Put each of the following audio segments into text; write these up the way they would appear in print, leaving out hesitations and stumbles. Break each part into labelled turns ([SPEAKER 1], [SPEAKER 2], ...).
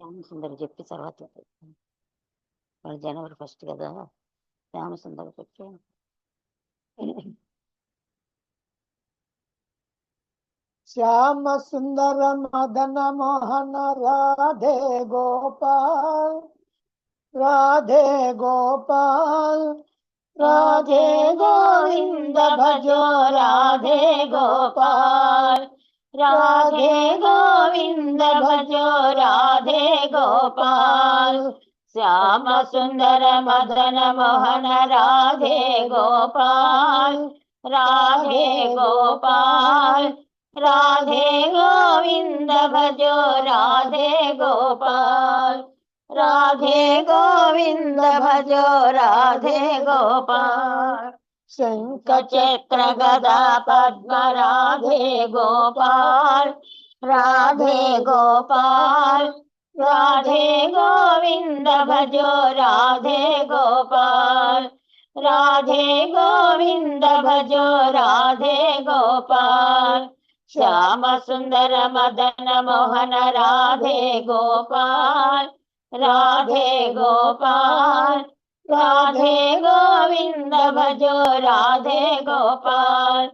[SPEAKER 1] శ్యామసుందరి చెప్పి తర్వాత వాళ్ళు జనవరి 1 కదా, శ్యామసుందరి చెప్పి
[SPEAKER 2] శ్యామ సుందర మదన మోహన రాధే గోపాల్, రాధే గోపాల్, రాధే గోవింద భజో రాధే గోపాల్,
[SPEAKER 1] రాధే గోవింద భజో రాధే గోపాల్. శ్యామ సుందర మదన మోహన రాధే గోపాల్, రాధే గోపాల్, రాధే గోవింద భజో రాధే గోపాల్, రాధే గోవింద భజో రాధే గోపాల్. శంఖ చక్ర గదా పద్మ రాధే గోపాల్, రాధే గోపాల్, రాధే గోవింద భజో రాధే గోపాల్, రాధే గోవింద భజో రాధే గోపాల్. శ్యామ సుందర మదన మోహన రాధే గోపాల్, రాధే గోపాల్, రాధే గోవింద భజో రాధే గోపాల్,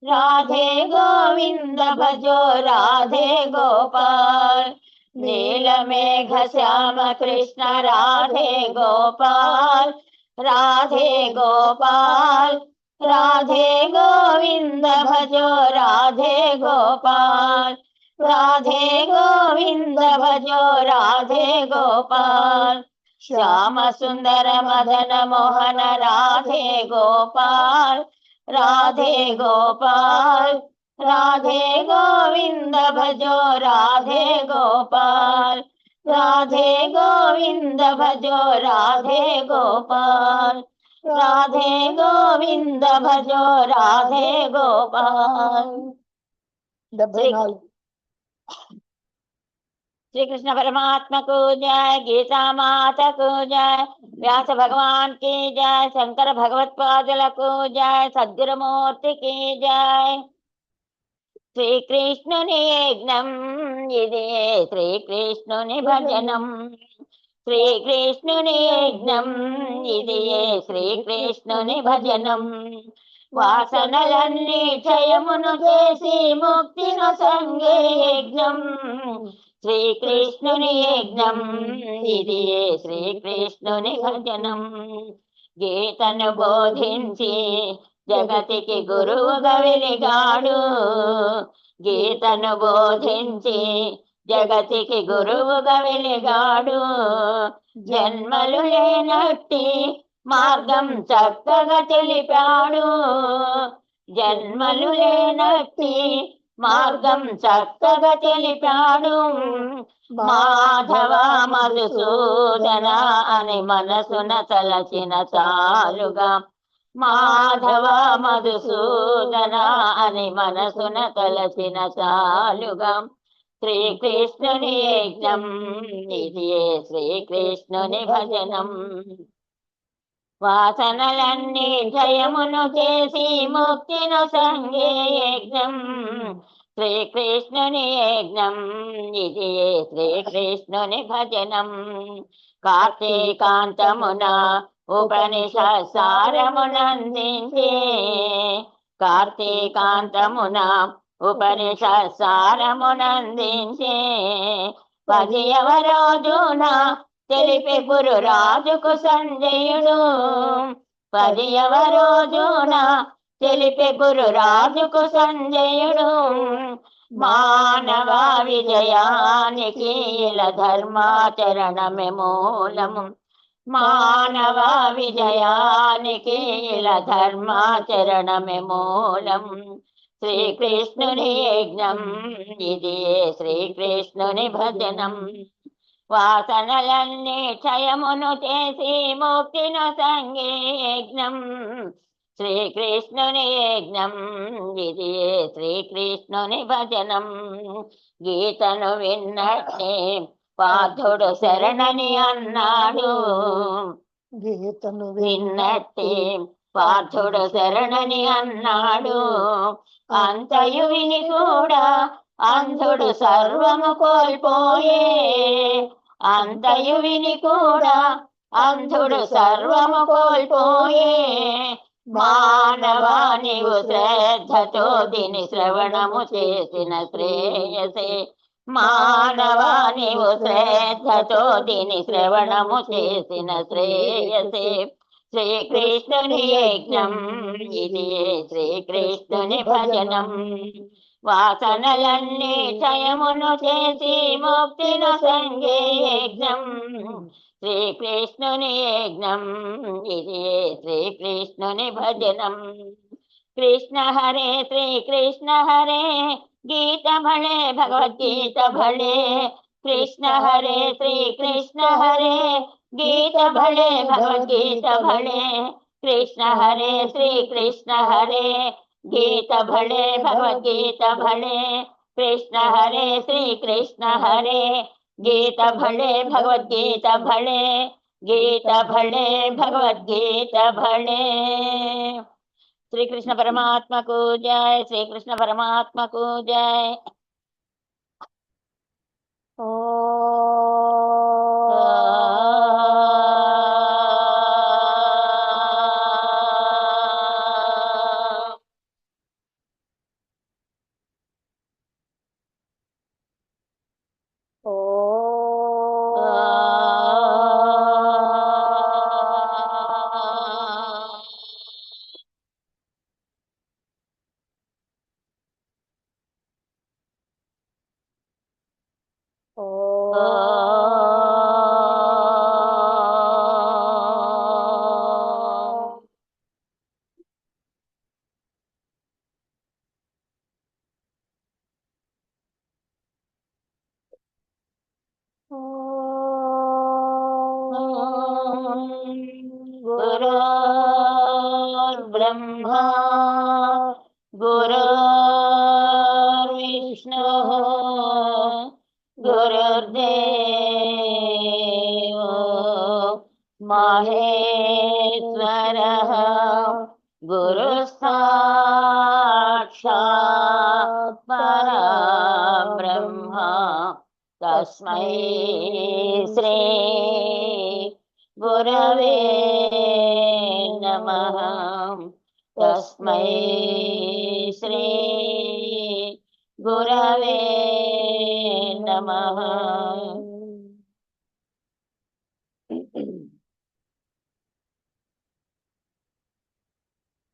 [SPEAKER 1] రాధే గోవింద భజో రాధే గోపాల్. నీలమేఘ శ్యామ కృష్ణ రాధే గోపాల్, రాధే గోపాల్, రాధే గోవింద భజో రాధే గోపాల్, రాధే గోవింద భజో రాధే గోపాల్. శ్యామ సుందర మదన మోహన రాధే గోపాల్, రాధే గోపాల్, రాధే గోవింద భజో రాధే గోపాల్, రాధే గోవింద భజో రాధే గోపాల్, రాధే గోవింద భజో రాధే గోపాల్. श्री कृष्ण परमात्मा को जय, गीता माता को जय, व्यास भगवान की जय, शंकर भगवत पादुल को जय, सद्गुरु मूर्ति की जय. श्री कृष्णुनि यज्ञं इदे श्री कृष्णुनि भजनं, श्री कृष्णुनि यज्ञं इदे श्री कृष्णुनि भजनं. వాసనలన్నీ క్షయమును చేసి ముక్తిను సంగే యజ్ఞం, శ్రీకృష్ణుని యజ్ఞం ఇది శ్రీకృష్ణుని భజనం. గీతను బోధించి జగతికి గురువుగా వెలిగాడు, గీతను బోధించి జగతికి గురువుగా వెలిగాడు. జన్మలు లేనట్టి మార్గం చక్కగా తెలిపాడు, జన్మలు లేనట్టి మార్గం చక్కగా తెలిపాడు. మాధవ మధుసూదన అని మనసున తలచిన చాలుగా, మాధవ మధుసూదన అని మనసున తలచిన చాలుగా. శ్రీకృష్ణుని యజ్ఞం ఇది శ్రీకృష్ణుని భజనం. వాసనలన్నీ జయమును చేసి ముక్తిను సంగే యజ్ఞం, శ్రీకృష్ణుని యజ్ఞం ఇది శ్రీకృష్ణుని భజనం. కార్తీకాంతమున ఉపనిషత్ సారమునందించే, కార్తీకాంతమున ఉపనిషత్ సారమునందించే. 10వ రోజున తెలిపే గురు రాజుకు సంజయుడు, 10వ రోజున తెలిపే గురు రాజుకు సంజయుడు. మానవ విజయానికి ఇలా ధర్మాచరణమే మూలము, మానవ విజయానికి ఇలా ధర్మాచరణమే మూలం. శ్రీకృష్ణుని యజ్ఞం ఇది శ్రీకృష్ణుని భజనం. వాసనలన్నీ క్షయమును చేసి ముక్తిను సంగే యజ్ఞం, శ్రీకృష్ణుని యజ్ఞం ఇది శ్రీకృష్ణుని భజనం. గీతను విన్నట్టే పార్థుడు శరణని అన్నాడు,
[SPEAKER 2] గీతను
[SPEAKER 1] విన్నట్టే పార్థుడు శరణని అన్నాడు. అంతయు విని కూడా అంధుడు సర్వము కోల్పోయే, అంతయు విని కూడా అంధుడు సర్వము కోల్పోయే. మానవా నీవు శ్రద్ధతో దీని శ్రవణము చేసిన శ్రేయసే. మానవా నీవు శ్రద్ధతో దీని శ్రవణము చేసిన శ్రేయసే. శ్రీకృష్ణుని యజ్ఞం ఇది శ్రీకృష్ణుని భజనం. వాసనలన్నీ క్షయమును చేసి ముక్తిను సంగే యజ్ఞం. శ్రీకృష్ణుని యజ్ఞం ఇది శ్రీకృష్ణుని భజనం. కృష్ణ హరే శ్రీకృష్ణ హరే గీత భళే భగవద్గీత భళే. కృష్ణ హరే శ్రీకృష్ణ హరే గీత భళే భగవద్గీత భళే. కృష్ణ హరే శ్రీకృష్ణ హరే గీత భళే భగవద్గీత భళే. కృష్ణ హరే శ్రీకృష్ణ హరే గీత భళే భగవద్గీత భళే. గీత భళే భగవద్గీత భళే. శ్రీకృష్ణ పరమాత్మకు జయ. శ్రీకృష్ణ పరమాత్మకు జయ. गुरुर्ब्रह्मा गुरुर्विष्णुः गुरुर्देवो महेश्वरः. गुरुसाक्षात् परब्रह्म तस्मै श्री गुरवे नमः. तस्मै श्री गुरवे नमः.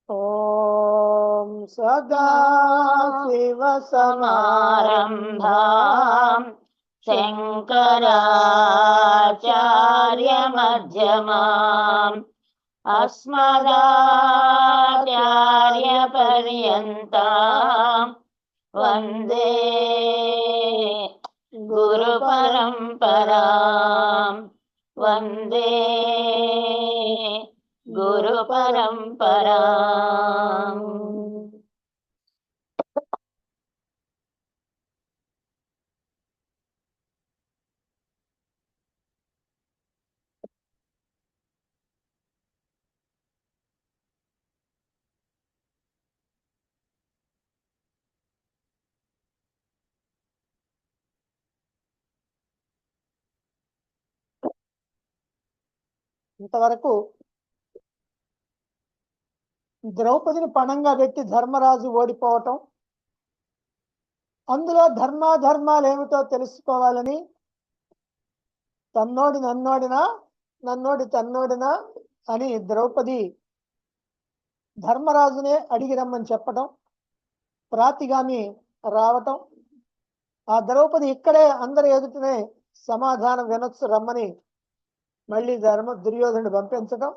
[SPEAKER 2] ఓం సదాశివసమారంభాం
[SPEAKER 1] శంకరాచార్యమధ్యమాम् अस्मदाचार्यपर्यन्ताम् वन्दे गुरुपरम्पराम्. वन्दे गुरुपरम्पराम्.
[SPEAKER 2] ఇంతవరకు ద్రౌపదిని పణంగా పెట్టి ధర్మరాజు ఓడిపోవటం, అందులో ధర్మాధర్మాలు ఏమిటో తెలుసుకోవాలని తన్నోడి నన్నోడినా నన్నోడి తన్నోడినా అని ద్రౌపది ధర్మరాజునే అడిగి రమ్మని చెప్పటం, ప్రాతిగామి రావటం, ఆ ద్రౌపది ఇక్కడే అందరి ఎదుటనే సమాధానం వినొచ్చు రమ్మని మళ్ళీ దుర్యోధనుడు పంపించటం.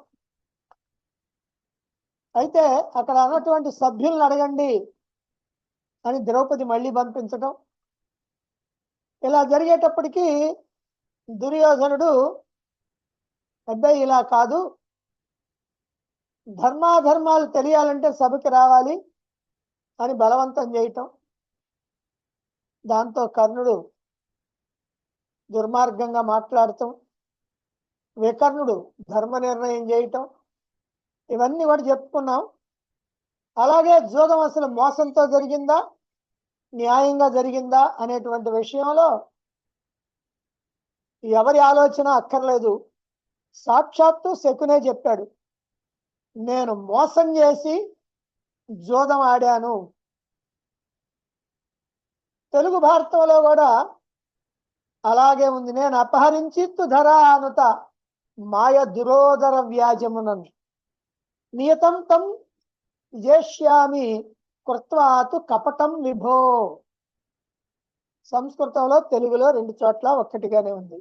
[SPEAKER 2] అయితే అక్కడ అన్నటువంటి సభ్యులను అడగండి అని ద్రౌపది మళ్ళీ పంపించటం. ఇలా జరిగేటప్పటికీ దుర్యోధనుడు అబ్బాయి ఇలా కాదు, ధర్మాధర్మాలు తెలియాలంటే సభకి రావాలి అని బలవంతం చేయటం. దాంతో కర్ణుడు దుర్మార్గంగా మాట్లాడటం, వికర్ణుడు ధర్మ నిర్ణయం చేయటం, ఇవన్నీ కూడా చెప్పుకున్నాం. అలాగే జూదం అసలు మోసంతో జరిగిందా న్యాయంగా జరిగిందా అనేటువంటి విషయంలో ఎవరి ఆలోచన అక్కర్లేదు. సాక్షాత్తు శకునే చెప్పాడు, నేను మోసం చేసి జోదం ఆడాను. తెలుగు భారతంలో కూడా అలాగే ఉంది. నేను అపహరించిత్తు ధరా అనుత మాయ దురోదర వ్యాజమునన్ నియతం తం జేష్యామి కృత్వాతు కపటం విభో. సంస్కృతంలో తెలుగులో రెండు చోట్ల ఒక్కటిగానే ఉంది.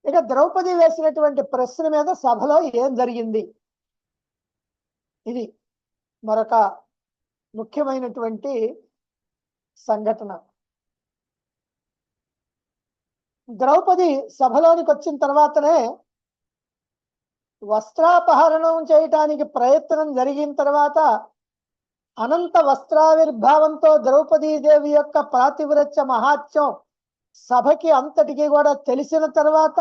[SPEAKER 2] ఇక ద్రౌపది వేసినటువంటి ప్రశ్న మీద సభలో ఏం జరిగింది, ఇది మరొక ముఖ్యమైనటువంటి సంఘటన. ద్రౌపది సభలోనికి వచ్చిన తర్వాతనే వస్త్రాపహరణం చేయటానికి ప్రయత్నం జరిగిన తర్వాత అనంత వస్త్రావిర్భావంతో ద్రౌపదీదేవి యొక్క పాతివ్రత్య మహాత్మ్యం సభకి అంతటికి కూడా తెలిసిన తర్వాత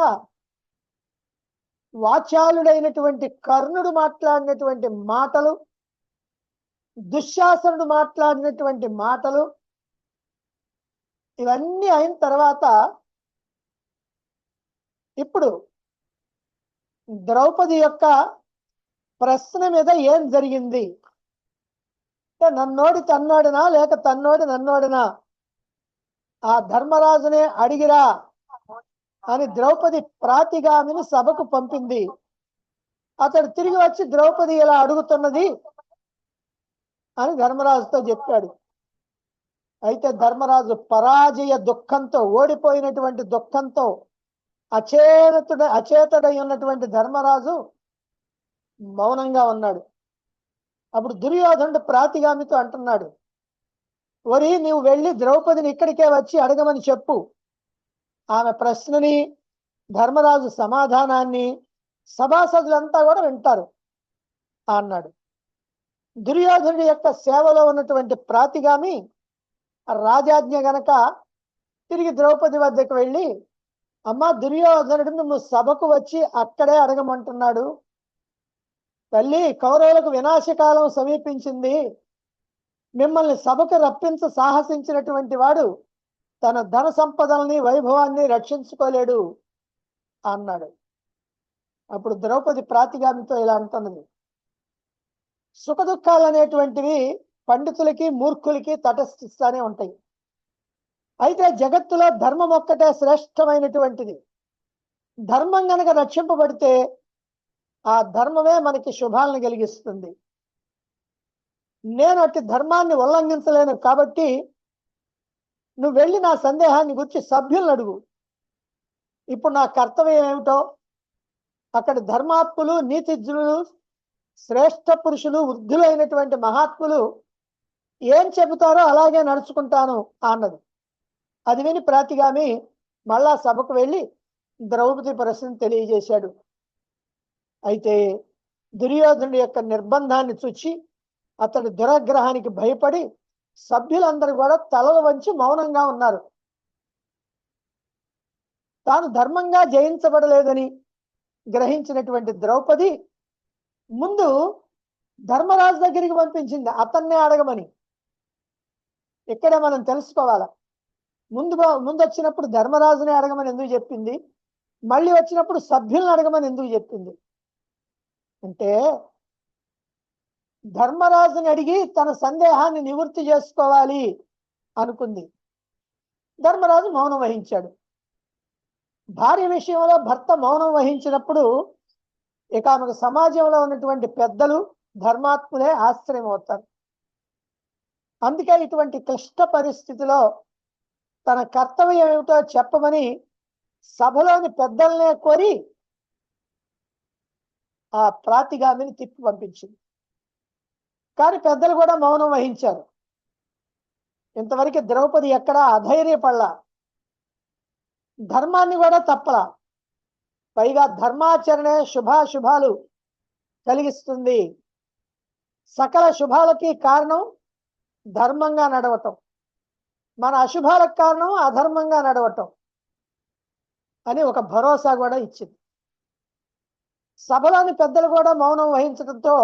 [SPEAKER 2] వాచాలుడైనటువంటి కర్ణుడు మాట్లాడినటువంటి మాటలు, దుశ్శాసనుడు మాట్లాడినటువంటి మాటలు, ఇవన్నీ అయిన తర్వాత ఇప్పుడు ద్రౌపది యొక్క ప్రశ్న మీద ఏం జరిగింది, నన్నోడి తన్నోడినా లేక తన్నోడి నన్నోడినా, ఆ ధర్మరాజునే అడిగిరా అని ద్రౌపది ప్రాతిగామిని సభకు పంపింది. అతడు తిరిగి వచ్చి ద్రౌపది ఇలా అడుగుతున్నది అని ధర్మరాజుతో చెప్పాడు. అయితే ధర్మరాజు పరాజయ దుఃఖంతో, ఓడిపోయినటువంటి దుఃఖంతో అచేతడై ఉన్నటువంటి ధర్మరాజు మౌనంగా ఉన్నాడు. అప్పుడు దుర్యోధనుడు ప్రాతిగామితో అంటున్నాడు, ఒరి నీవు వెళ్ళి ద్రౌపదిని ఇక్కడికే వచ్చి అడగమని చెప్పు. ఆమె ప్రశ్నని, ధర్మరాజు సమాధానాన్ని సభాసదులంతా కూడా వింటారు అన్నాడు. దుర్యోధనుడి యొక్క సేవలో ఉన్నటువంటి ప్రాతిగామి రాజాజ్ఞ గనక తిరిగి ద్రౌపది వద్దకు వెళ్ళి, అమ్మ దుర్యోధనుడు నువ్వు సభకు వచ్చి అక్కడే అడగమంటున్నాడు. తల్లి, కౌరవులకు వినాశకాలం సమీపించింది. మిమ్మల్ని సభకు రప్పించ సాహసించినటువంటి వాడు తన ధన సంపదల్ని వైభవాన్ని రక్షించుకోలేడు అన్నాడు. అప్పుడు ద్రౌపది ప్రాతిగామితో ఇలా అంటున్నది, సుఖ దుఃఖాలు అనేటువంటివి పండితులకి మూర్ఖులకి తటస్థిస్తానే ఉంటాయి. అయితే జగత్తులో ధర్మం ఒక్కటే శ్రేష్టమైనటువంటిది. ధర్మం గనక రక్షింపబడితే ఆ ధర్మమే మనకి శుభాలను కలిగిస్తుంది. నేను అట్టి ధర్మాన్ని ఉల్లంఘించలేను కాబట్టి నువ్వు వెళ్ళి నా సందేహాన్ని గురించి సభ్యులను అడుగు. ఇప్పుడు నా కర్తవ్యం ఏమిటో అక్కడ ధర్మాత్ములు, నీతిజ్ఞులు, శ్రేష్ఠ పురుషులు, వృద్ధులైనటువంటి మహాత్ములు ఏం చెబుతారో అలాగే నడుచుకుంటాను అన్నది. అది విని ప్రాతిగామి మళ్ళా సభకు వెళ్ళి ద్రౌపది ప్రశ్న తెలియజేశాడు. అయితే దుర్యోధనుడి యొక్క నిర్బంధాన్ని చూచి అతడి దురాగ్రహానికి భయపడి సభ్యులందరూ కూడా తలలు వంచి మౌనంగా ఉన్నారు. తాను ధర్మంగా జయించబడలేదని గ్రహించినటువంటి ద్రౌపది ముందు ధర్మరాజు దగ్గరికి పంపించింది అతన్నే అడగమని. ఇక్కడే మనం తెలుసుకోవాలి, ముందు వచ్చినప్పుడు ధర్మరాజునే అడగమని ఎందుకు చెప్పింది, మళ్ళీ వచ్చినప్పుడు సభ్యులను అడగమని ఎందుకు చెప్పింది అంటే, ధర్మరాజుని అడిగి తన సందేహాన్ని నివృత్తి చేసుకోవాలి అనుకుంది. ధర్మరాజు మౌనం వహించాడు. భార్య విషయంలో భర్త మౌనం వహించినప్పుడు ఇక ఆమెకు సమాజంలో ఉన్నటువంటి పెద్దలు, ధర్మాత్ములే ఆశ్రయం అవుతారు. అందుకే ఇటువంటి క్లిష్ట పరిస్థితిలో తన కర్తవ్యం ఏమిటో చెప్పమని సభలోని పెద్దల్నే కోరి ఆ ప్రాతిగామిని తిప్పి పంపించింది. కానీ పెద్దలు కూడా మౌనం వహించారు. ఇంతవరకు ద్రౌపది ఎక్కడా అధైర్యపడలా, ధర్మాన్ని కూడా తప్పలా. పైగా ధర్మాచరణే శుభాశుభాలు కలిగిస్తుంది. సకల శుభాలకి కారణం ధర్మంగా నడవటం, మన అశుభాలకు కారణం అధర్మంగా నడవటం అని ఒక భరోసా కూడా ఇచ్చింది. సభలోని పెద్దలు కూడా మౌనం వహించడంతో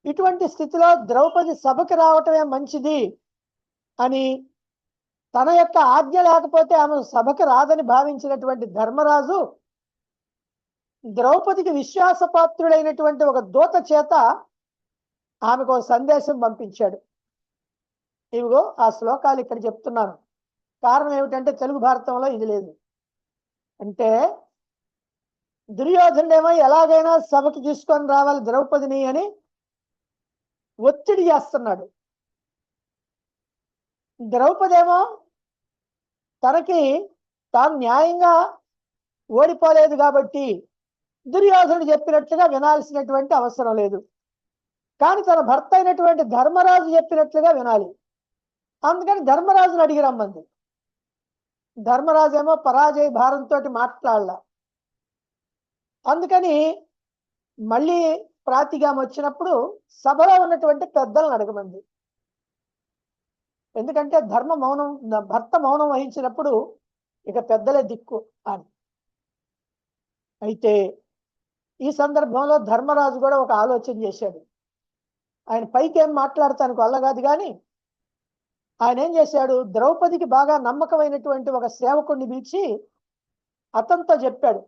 [SPEAKER 2] ఇటువంటి స్థితిలో ద్రౌపది సభకి రావటమే మంచిది అని తన యొక్క ఆజ్ఞ లేకపోతే ఆమె సభకి రాదని భావించినటువంటి ధర్మరాజు ద్రౌపదికి విశ్వాసపాత్రుడైనటువంటి ఒక దూత చేత ఆమెకు ఒక సందేశం పంపించాడు. ఇవిగో ఆ శ్లోకాలు ఇక్కడ చెప్తున్నాను. కారణం ఏమిటంటే తెలుగు భారతంలో ఇది లేదు. అంటే దుర్యోధనుడేమో ఎలాగైనా సభకి తీసుకొని రావాలి ద్రౌపదిని అని ఒత్తిడి చేస్తున్నాడు. ద్రౌపది ఏమో తనకి తాను న్యాయంగా ఓడిపోలేదు కాబట్టి దుర్యోధనుడు చెప్పినట్లుగా వినాల్సినటువంటి అవసరం లేదు. కానీ తన భర్త అయినటువంటి ధర్మరాజు చెప్పినట్లుగా వినాలి. అందుకని ధర్మరాజును అడిగి రమ్మంది. ధర్మరాజు ఏమో పరాజయ భారంతో మాట్లాడాల. అందుకని మళ్ళీ ప్రాతిగామ వచ్చినప్పుడు సభలో ఉన్నటువంటి పెద్దలను అడగమంది. ఎందుకంటే భర్త మౌనం వహించినప్పుడు ఇక పెద్దలే దిక్కు అని. అయితే ఈ సందర్భంలో ధర్మరాజు కూడా ఒక ఆలోచన చేశాడు. ఆయన పైకి ఏం మాట్లాడతానికి వల్ల కాదు, కానీ ఆయన ఏం చేశాడు, ద్రౌపదికి బాగా నమ్మకమైనటువంటి ఒక సేవకుడిని పిలిచి అతనితో చెప్పాడు.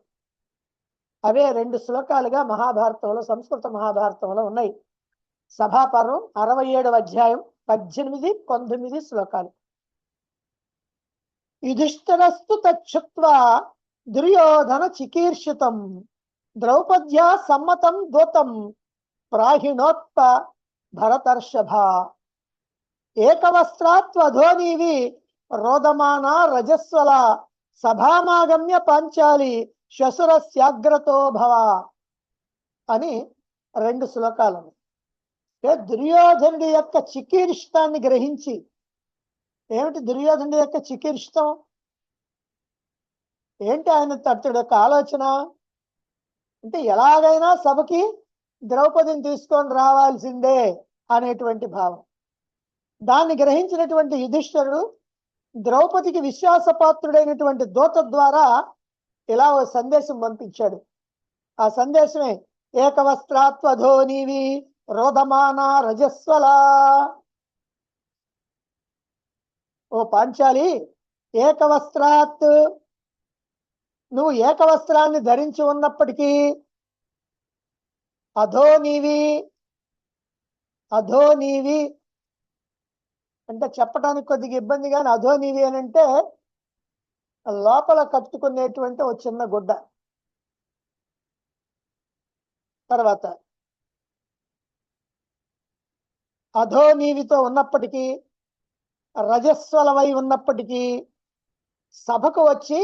[SPEAKER 2] అవే 2 శ్లోకాలుగా మహాభారతంలో, సంస్కృత మహాభారతంలో ఉన్నాయి. సభాపర్వం 67వ అధ్యాయం 18, 19 శ్లోకాలు. యుధిష్ఠిరస్తు తచ్చుత్వా దుర్యోధన చికీర్షితం ద్రౌపద్యా సమ్మతం దూతం ప్రాహిణోత్ప భరతర్షభ ఏకవస్త్రాత్వధోనీవి రోదమానా రజస్వల సభామాగమ్య పాంచాలి శ్వశురస్యాగ్రతో భవ అని 2 శ్లోకాలు. దుర్యోధనుడి యొక్క చికీర్షితాన్ని గ్రహించి, ఏమిటి దుర్యోధనుడి యొక్క చికీర్షితం ఏంటి, ఆయన అతడి యొక్క ఆలోచన అంటే ఎలాగైనా సభకి ద్రౌపదిని తీసుకొని రావాల్సిందే అనేటువంటి భావం. దాన్ని గ్రహించినటువంటి యుధిష్ఠిరుడు ద్రౌపదికి విశ్వాసపాత్రుడైనటువంటి దూత ద్వారా ఇలా ఓ సందేశం పంపించాడు. ఆ సందేశమే ఏకవస్త్రాత్వధోనీవి రోదమాన రజస్వల. ఓ పాంచాలి, ఏకవస్త్రాత్, నువ్వు ఏకవస్త్రాన్ని ధరించి ఉన్నప్పటికీ అధోనీవి అంటే చెప్పడానికి కొద్దిగా ఇబ్బంది, కానీ అధోనీవి అని అంటే లోపల కట్టుకునేటువంటి ఒక చిన్న గుడ్డ. తర్వాత అధోనీవితో ఉన్నప్పటికీ, రజస్వలమై ఉన్నప్పటికీ సభకు వచ్చి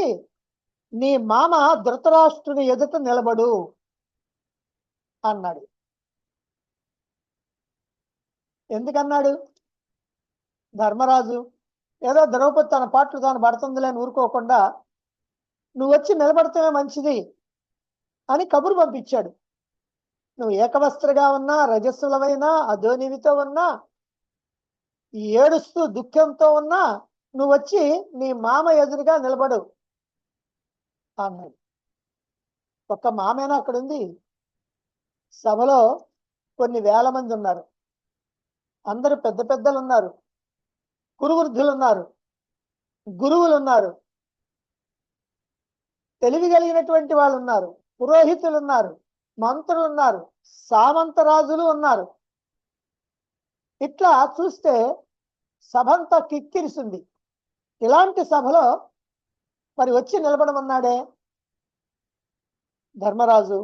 [SPEAKER 2] నీ మామ ధృతరాష్ట్రుని ఎదుట నిలబడు అన్నాడు. ఎందుకన్నాడు? ధర్మరాజు ఏదో ద్రౌపది తన పాటలు తాను పడుతుందిలే అని ఊరుకోకుండా నువ్వు వచ్చి నిలబడితేనే మంచిది అని కబురు పంపించాడు. నువ్వు ఏకవస్త్రగా ఉన్నా, రజస్సులమైనా, అధోనివితో ఉన్నా, ఏడుస్తూ దుఃఖంతో ఉన్నా నువ్వు వచ్చి నీ మామ ఎదురుగా నిలబడు అన్నాడు. ఒక్క మామేనా అక్కడ ఉంది? సభలో కొన్ని వేల మంది ఉన్నారు. అందరూ పెద్ద పెద్దలు ఉన్నారు, కురువృద్ధులు ఉన్నారు, గురువులు ఉన్నారు, తెలివి కలిగినటువంటి వాళ్ళు ఉన్నారు, పురోహితులు ఉన్నారు, మంత్రులు ఉన్నారు, సామంతరాజులు ఉన్నారు. ఇట్లా చూస్తే సభంతా కిక్కిరిసింది. ఇలాంటి సభలో మరి వచ్చి నిలబడమన్నాడే ధర్మరాజు.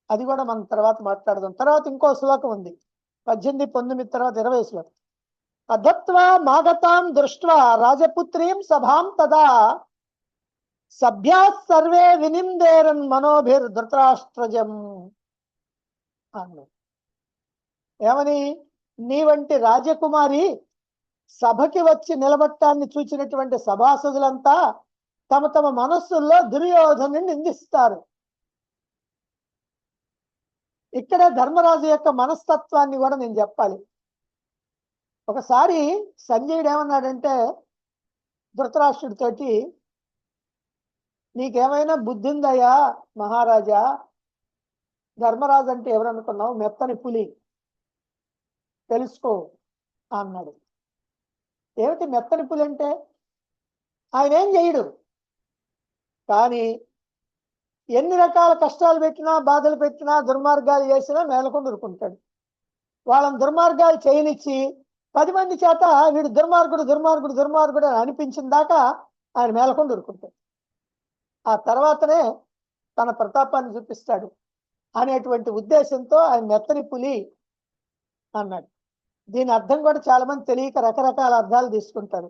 [SPEAKER 2] అది కూడా మనం తర్వాత మాట్లాడదాం. తర్వాత ఇంకో శ్లోకం ఉంది, 18, 19 తర్వాత 20 శ్లోకం. అధత్వా మాగతాం దృష్ట్వా రాజపుత్రీం సభాం తదా సభ్యా సర్వే వినిందేరన్ మనోభిర్ ధృతరాష్ట్రజం అన్నాడు. ఏమని? నీ వంటి రాజకుమారి సభకి వచ్చి నిలబట్టాన్ని చూచినటువంటి సభాసదులంతా తమ తమ మనస్సుల్లో దుర్యోధను నిందిస్తారు. ఇక్కడ ధర్మరాజు యొక్క మనస్తత్వాన్ని కూడా నేను చెప్పాలి. ఒకసారి సంజయుడు ఏమన్నాడంటే ధృతరాష్ట్రుడితోటి, నీకేమైనా బుద్ధి ఉందయ్యా మహారాజా, ధర్మరాజు అంటే ఎవరనుకున్నావు? మెత్తని పులి, తెలుసుకో అన్నాడు. ఏమిటి మెత్తని పులి అంటే? ఆయన ఏం చేయడు, కానీ ఎన్ని రకాల కష్టాలు పెట్టినా, బాధలు పెట్టినా, దుర్మార్గాలు చేసినా మేలకొని ఊరుకుంటాడు. వాళ్ళని దుర్మార్గాలు చేయనిచ్చి 10 మంది చేత వీడు దుర్మార్గుడు దుర్మార్గుడు దుర్మార్గుడు అని అనిపించిన దాకా ఆయన మేలకొని ఊరుకుంటాడు. ఆ తర్వాతనే తన ప్రతాపాన్ని చూపిస్తాడు అనేటువంటి ఉద్దేశంతో ఆయన మెత్తని పులి అన్నాడు. దీని అర్థం కూడా చాలా మంది తెలియక రకరకాల అర్థాలు తీసుకుంటారు.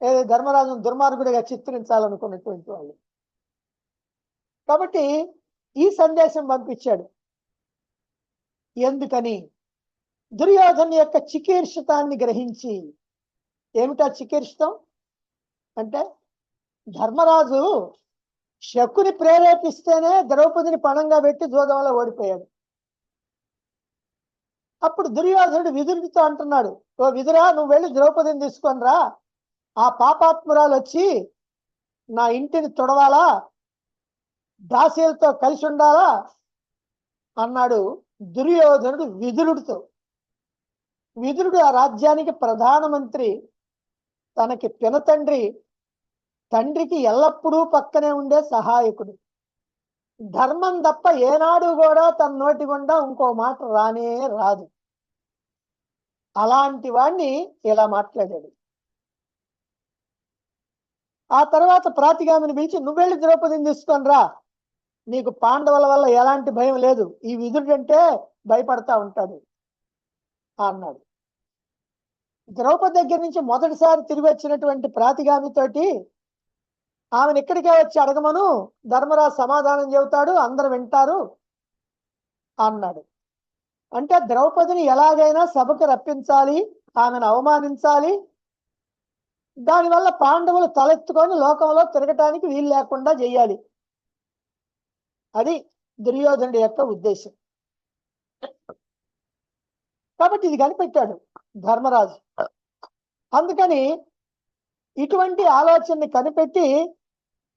[SPEAKER 2] ఏదో ధర్మరాజును దుర్మార్గుడిగా చిత్రించాలనుకున్నటువంటి వాళ్ళు. కాబట్టి ఈ సందేశం పంపించాడు. ఎందుకని? దుర్యోధను యొక్క చికీర్షితాన్ని గ్రహించి. ఏమిటా చికీర్షితం అంటే? ధర్మరాజు శకుని ప్రేరేపిస్తేనే ద్రౌపదిని పణంగా పెట్టి జోదంలో ఓడిపోయాడు. అప్పుడు దుర్యోధనుడు విదురుడితో అంటున్నాడు, ఓ విదురా, నువ్వు వెళ్ళి ద్రౌపదిని తీసుకొని రా, ఆ పాపాత్మురాలు వచ్చి నా ఇంటిని తుడవాలా, దాసీలతో కలిసి ఉండాలా అన్నాడు దుర్యోధనుడు విదురుడితో. విదురుడు ఆ రాజ్యానికి ప్రధానమంత్రి, తనకి పినతండ్రి, తండ్రికి ఎల్లప్పుడూ పక్కనే ఉండే సహాయకుడు. ధర్మం తప్ప ఏనాడు కూడా తన నోటి గుండా ఇంకో మాట రానే రాదు. అలాంటి వాణ్ణి ఇలా మాట్లాడాడు. ఆ తర్వాత ప్రాతిగామిని పిలిచి, నువ్వెళ్ళి ద్రౌపదిని తీసుకొని రా, నీకు పాండవుల వల్ల ఎలాంటి భయం లేదు, ఈ విదురుడు అంటే భయపడతా ఉంటాడు అన్నాడు. ద్రౌపది దగ్గర నుంచి మొదటిసారి తిరిగి వచ్చినటువంటి ప్రాతిగామితోటి ఆమెను ఇక్కడికే వచ్చి అడగమను, ధర్మరాజు సమాధానం చెబుతాడు, అందరు వింటారు అన్నాడు. అంటే ద్రౌపదిని ఎలాగైనా సభకు రప్పించాలి, ఆమెను అవమానించాలి, దానివల్ల పాండవులు తలెత్తుకొని లోకంలో తిరగటానికి వీలు లేకుండా చేయాలి. అది దుర్యోధనుడి యొక్క ఉద్దేశం. కాబట్టి ఇది కనిపెట్టాడు ధర్మరాజు. అందుకని ఇటువంటి ఆలోచనని కనిపెట్టి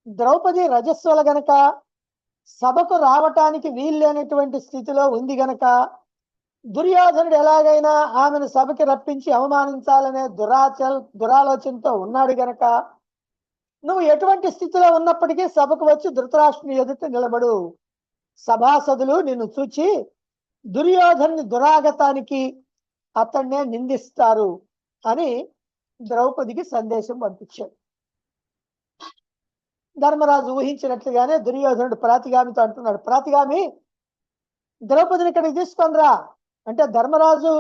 [SPEAKER 2] ద్రౌపది రజస్వల గనక సభకు రావటానికి వీలు లేనటువంటి స్థితిలో ఉంది గనక దుర్యోధనుడు ఎలాగైనా ఆమెను సభకి రప్పించి అవమానించాలనే దురాలోచనతో ఉన్నాడు గనక, నువ్వు ఎటువంటి స్థితిలో ఉన్నప్పటికీ సభకు వచ్చి ధృతరాష్ట్రుని ఎదుట నిలబడు, సభాసదులు నిన్ను చూచి దుర్యోధనుని దురాగతానికి అతన్నే నిందిస్తారు అని ద్రౌపదికి సందేశం పంపించాడు. ధర్మరాజు ఊహించినట్లుగానే దుర్యోధనుడు ప్రాతిగామితో అంటున్నాడు, ప్రాతిగామి, ద్రౌపదిని ఇక్కడికి తీసుకొని రా అంటే ధర్మరాజు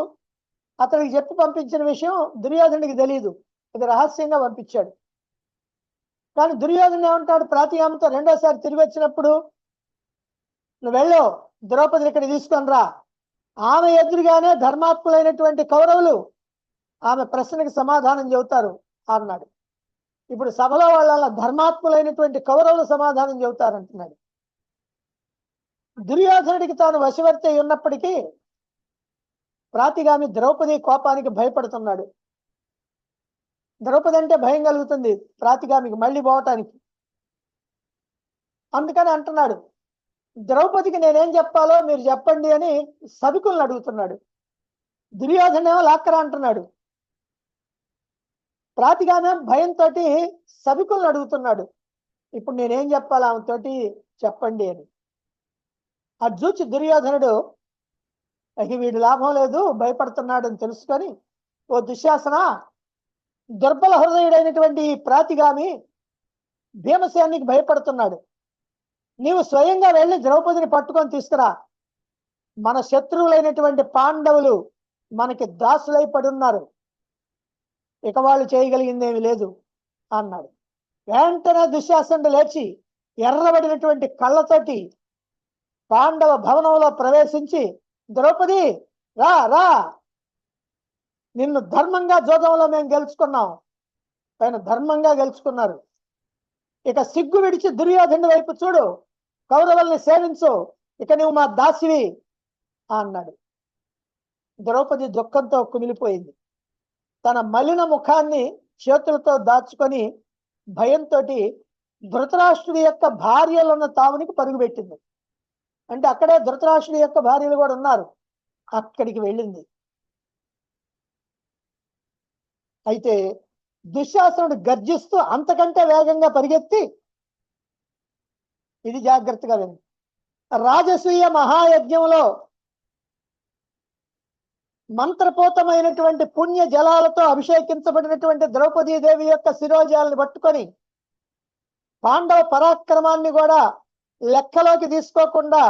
[SPEAKER 2] అతనికి చెప్పి పంపించిన విషయం దుర్యోధనుడికి తెలియదు, ఇది రహస్యంగా పంపించాడు. కానీ దుర్యోధనుడు ఏమంటాడు ప్రాతిగామితో రెండోసారి తిరిగి వచ్చినప్పుడు, నువ్వు వెళ్ళు, ద్రౌపదిని ఇక్కడికి తీసుకొని రా, ఆమె ఎదురుగానే ధర్మాత్ములైనటువంటి కౌరవులు ఆమె ప్రశ్నకి సమాధానం చెబుతారు అన్నాడు. ఇప్పుడు సభలో వాళ్ళ ధర్మాత్ములైనటువంటి కౌరవులు సమాధానం చెబుతారంటున్నాడు. దుర్యోధనుడికి తాను వశవర్తి అయి ఉన్నప్పటికీ ప్రాతిగామి ద్రౌపది కోపానికి భయపడుతున్నాడు. ద్రౌపది అంటే భయం కలుగుతుంది ప్రాతిగామికి మళ్ళీ పోవటానికి. అందుకని అంటున్నాడు, ద్రౌపదికి నేనేం చెప్పాలో మీరు చెప్పండి అని సభికులను అడుగుతున్నాడు. దుర్యోధనేమో లాక్కరా అంటున్నాడు. ప్రాతిగామే భయంతో సభికులను అడుగుతున్నాడు, ఇప్పుడు నేనేం చెప్పాలి ఆమెతోటి చెప్పండి అని. అది చూచి దుర్యోధనుడు వీడు లాభం లేదు, భయపడుతున్నాడు అని తెలుసుకొని, ఓ దుశ్శాసన, దుర్బల హృదయుడైనటువంటి ప్రాతిగామి భీమసేనునికి భయపడుతున్నాడు, నీవు స్వయంగా వెళ్ళి ద్రౌపదిని పట్టుకొని తీసుకురా, మన శత్రువులైనటువంటి పాండవులు మనకి దాసులై పడున్నారు, ఇక వాళ్ళు చేయగలిగిందేమి లేదు అన్నాడు. వెంటనే దుశ్శాసనుడు లేచి ఎర్రబడినటువంటి కళ్ళతోటి పాండవ భవనంలో ప్రవేశించి, ద్రౌపది రా రా, నిన్ను ధర్మంగా జోదంలో మేము గెలుచుకున్నాం, ఆయన ధర్మంగా గెలుచుకున్నారు, ఇక సిగ్గు విడిచి దుర్యోధనుడి వైపు చూడు, కౌరవుల్ని సేవించు, ఇక నువ్వు మా దాసివి అన్నాడు. ద్రౌపది దుఃఖంతో కుమిలిపోయింది. తన మలిన ముఖాన్ని చేతులతో దాచుకొని భయంతో ధృతరాష్ట్రుడి యొక్క భార్యలు ఉన్న తావునికి పరుగుపెట్టింది. అంటే అక్కడే ధృతరాష్ట్రుడి యొక్క భార్యలు కూడా ఉన్నారు, అక్కడికి వెళ్ళింది. అయితే దుశ్శాసనుడు గర్జిస్తూ అంతకంటే వేగంగా పరిగెత్తి, ఇది జాగ్రత్తగా విను, రాజసూయ మహాయజ్ఞంలో మంత్రపూతమైనటువంటి పుణ్య జలాలతో అభిషేకించబడినటువంటి ద్రౌపదీదేవి యొక్క శిరోజాలను పట్టుకొని పాండవ పరాక్రమాన్ని కూడా లెక్కలోకి తీసుకోకుండా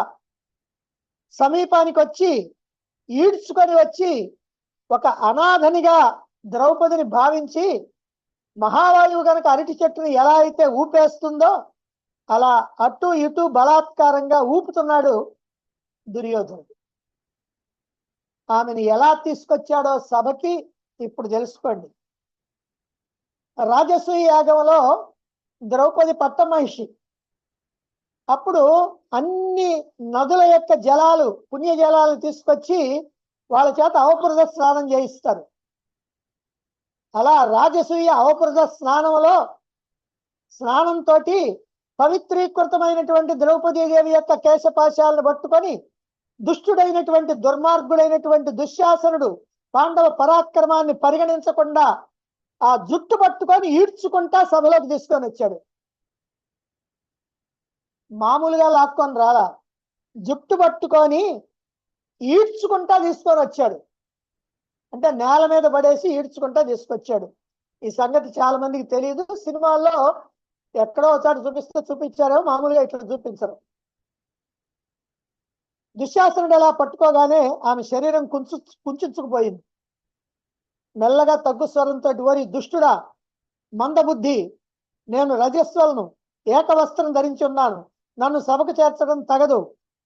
[SPEAKER 2] సమీపానికి వచ్చి ఈడ్చుకొని వచ్చి ఒక అనాథనిగా ద్రౌపదిని భావించి మహావాయువు గనక అరటి చెట్టుని ఎలా అయితే ఊపేస్తుందో అలా అటు ఇటు బలాత్కారంగా ఊపుతున్నాడు దుర్యోధనుడు. ఆమెను ఎలా తీసుకొచ్చాడో సభకి ఇప్పుడు తెలుసుకోండి. రాజసూయ యాగంలో ద్రౌపది పట్టమహిషి. అప్పుడు అన్ని నదుల యొక్క జలాలు, పుణ్య జలాలు తీసుకొచ్చి వాళ్ళ చేత అవపృత స్నానం చేయిస్తారు. అలా రాజసూయ అవపృత స్నానంతో పవిత్రీకృతమైనటువంటి ద్రౌపదీదేవి యొక్క కేశపాశాలను పట్టుకొని దుష్టుడైనటువంటి దుర్మార్గుడైనటువంటి దుశ్శాసనుడు పాండవ పరాక్రమాన్ని పరిగణించకుండా ఆ జుట్టు పట్టుకొని ఈడ్చుకుంటా సభలోకి తీసుకొని వచ్చాడు. మామూలుగా లాక్కొని రాలా, జుట్టు పట్టుకొని ఈడ్చుకుంటా తీసుకొని వచ్చాడు. అంటే నేల మీద పడేసి ఈడ్చుకుంటా తీసుకొచ్చాడు. ఈ సంగతి చాలా మందికి తెలియదు. సినిమాల్లో ఎక్కడో ఒకసారి చూపించారో, మామూలుగా ఇట్లా చూపించరు. దుశ్శాసనుడు ఎలా పట్టుకోగానే ఆమె శరీరం కుంచుకుపోయింది. మెల్లగా తగ్గు స్వరంతో, ఓరి దుష్టుడా, మందబుద్ధి, నేను రజస్వలను, ఏకవస్త్రం ధరించి ఉన్నాను, నన్ను సభకు చేర్చడం తగదు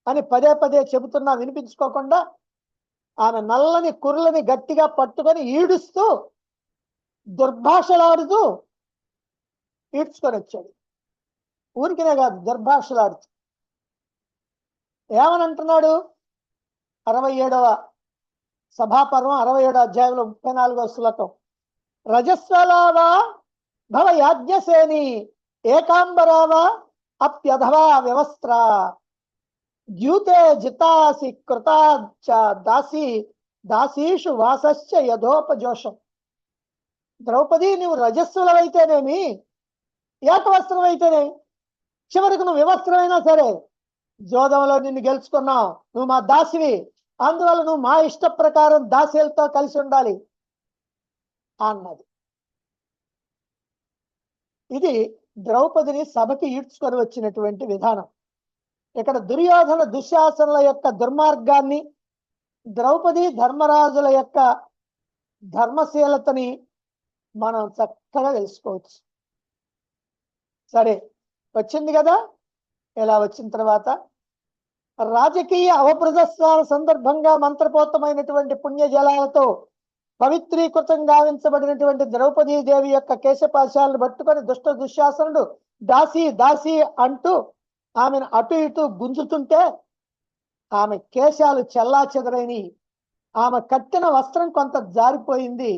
[SPEAKER 2] అని పదే పదే చెబుతున్నా వినిపించుకోకుండా ఆమె నల్లని కుర్రలని గట్టిగా పట్టుకొని ఈడుస్తూ దుర్భాషలాడుతూ ఈడ్చుకొని వచ్చాడు. ఊరికినే కాదు, దుర్భాషలాడుతూ. ఏమని అంటున్నాడు? 67వ సభాపర్వం 67వ అధ్యాయంలో 34వ శ్లోకం. రజస్వలావా భవ యాజ్ఞసేని ఏకాంబరావా అప్యధవా వ్యవస్త్ర ద్యూతే జితాసి కృతాచ దాసీషు వాసశ్చ యథోపజోషం. ద్రౌపది, నువ్వు రజస్సులవైతేనేమి, ఏకవస్త్రం అయితేనే, చివరికి నువ్వు వివస్త్రమైనా సరే, జోదంలో నిన్ను గెలుచుకున్నావు, నువ్వు మా దాసివి, అందువల్ల నువ్వు మా ఇష్ట ప్రకారం దాసీలతో కలిసి ఉండాలి అన్నది. ఇది ద్రౌపదిని సభకి ఈడ్చుకొని వచ్చినటువంటి విధానం. ఇక్కడ దుర్యోధన దుశ్శాసనుల యొక్క దుర్మార్గాన్ని, ద్రౌపది ధర్మరాజుల యొక్క ధర్మశీలతని మనం చక్కగా తెలుసుకోవచ్చు. సరే, వచ్చింది కదా. ఇలా వచ్చిన తర్వాత రాజకీయ అవప్రదర్శన సందర్భంగా మంత్రపోతమైనటువంటి పుణ్య జలాలతో పవిత్రీకృతం గావించబడినటువంటి ద్రౌపదీదేవి యొక్క కేశపాశాలను పట్టుకొని దుశ్శాసనుడు దాసి దాసి అంటూ ఆమెను అటు ఇటు గుంజుతుంటే ఆమె కేశాలు చెల్లాచెదరైనవి. ఆమె కట్టిన వస్త్రం కొంత జారిపోయింది.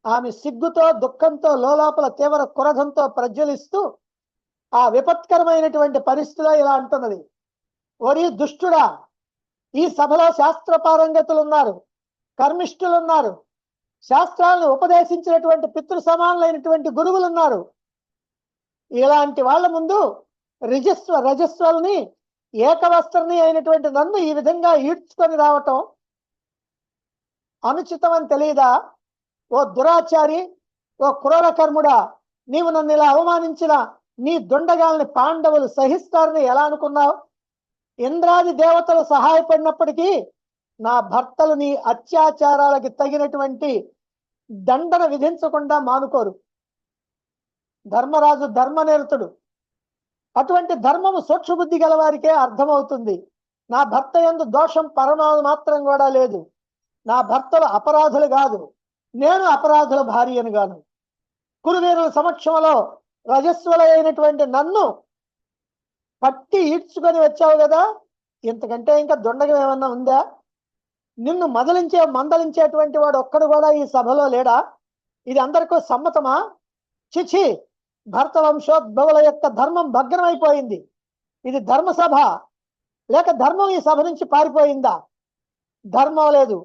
[SPEAKER 2] ఆమె సిగ్గుతో దుఃఖంతో లోలోపల తీవ్ర క్రోధంతో ప్రజ్వలిస్తూ ఆ విపత్కరమైనటువంటి పరిస్థితిలో ఇలా అంటున్నది, ఓరి దుష్టుడా, ఈ సభలో శాస్త్ర పారంగతులు ఉన్నారు, కర్మిష్ఠులు ఉన్నారు, శాస్త్రాలను ఉపదేశించినటువంటి పితృ సమానులైనటువంటి గురువులు ఉన్నారు. ఇలాంటి వాళ్ళ ముందు రజస్వల్ని, ఏకవస్త్రని అయినటువంటి నన్ను ఈ విధంగా ఈడ్చుకొని రావటం అనుచితం అని తెలియదా? ఓ దురాచారి, ఓ క్రూర కర్ముడా, నీవు నన్ను ఇలా అవమానించిన నీ దుండగాల్ని పాండవులు సహిస్తారని ఎలా అనుకున్నావు? ఇంద్రాది దేవతలు సహాయపడినప్పటికీ నా భర్తలు నీ అత్యాచారాలకి తగినటువంటి దండన విధించకుండా మానుకోరు. ధర్మరాజు ధర్మనిరతుడు. అటువంటి ధర్మము సూక్ష్మబుద్ధి గల వారికే అర్థమవుతుంది. నా భర్త యందు దోషం పరమాణు మాత్రం కూడా లేదు. నా భర్తలు అపరాధులు కాదు, నేను అపరాధుల భార్యను గాను. కురువీరుల సమక్షంలో రజస్వలైనటువంటి నన్ను పట్టి ఈడ్చుకొని వచ్చావు కదా, ఇంతకంటే ఇంకా దొండగం ఏమన్నా ఉందా? నిన్ను మందలించేటువంటి వాడు ఒక్కడు కూడా ఈ సభలో లేడా? ఇది అందరికీ సమ్మతమా? చిచి, భర్త వంశోద్భవుల యొక్క ధర్మం భగ్నమైపోయింది. ఇది ధర్మసభ లేక ధర్మం ఈ సభ నుంచి పారిపోయిందా? ధర్మం లేదు,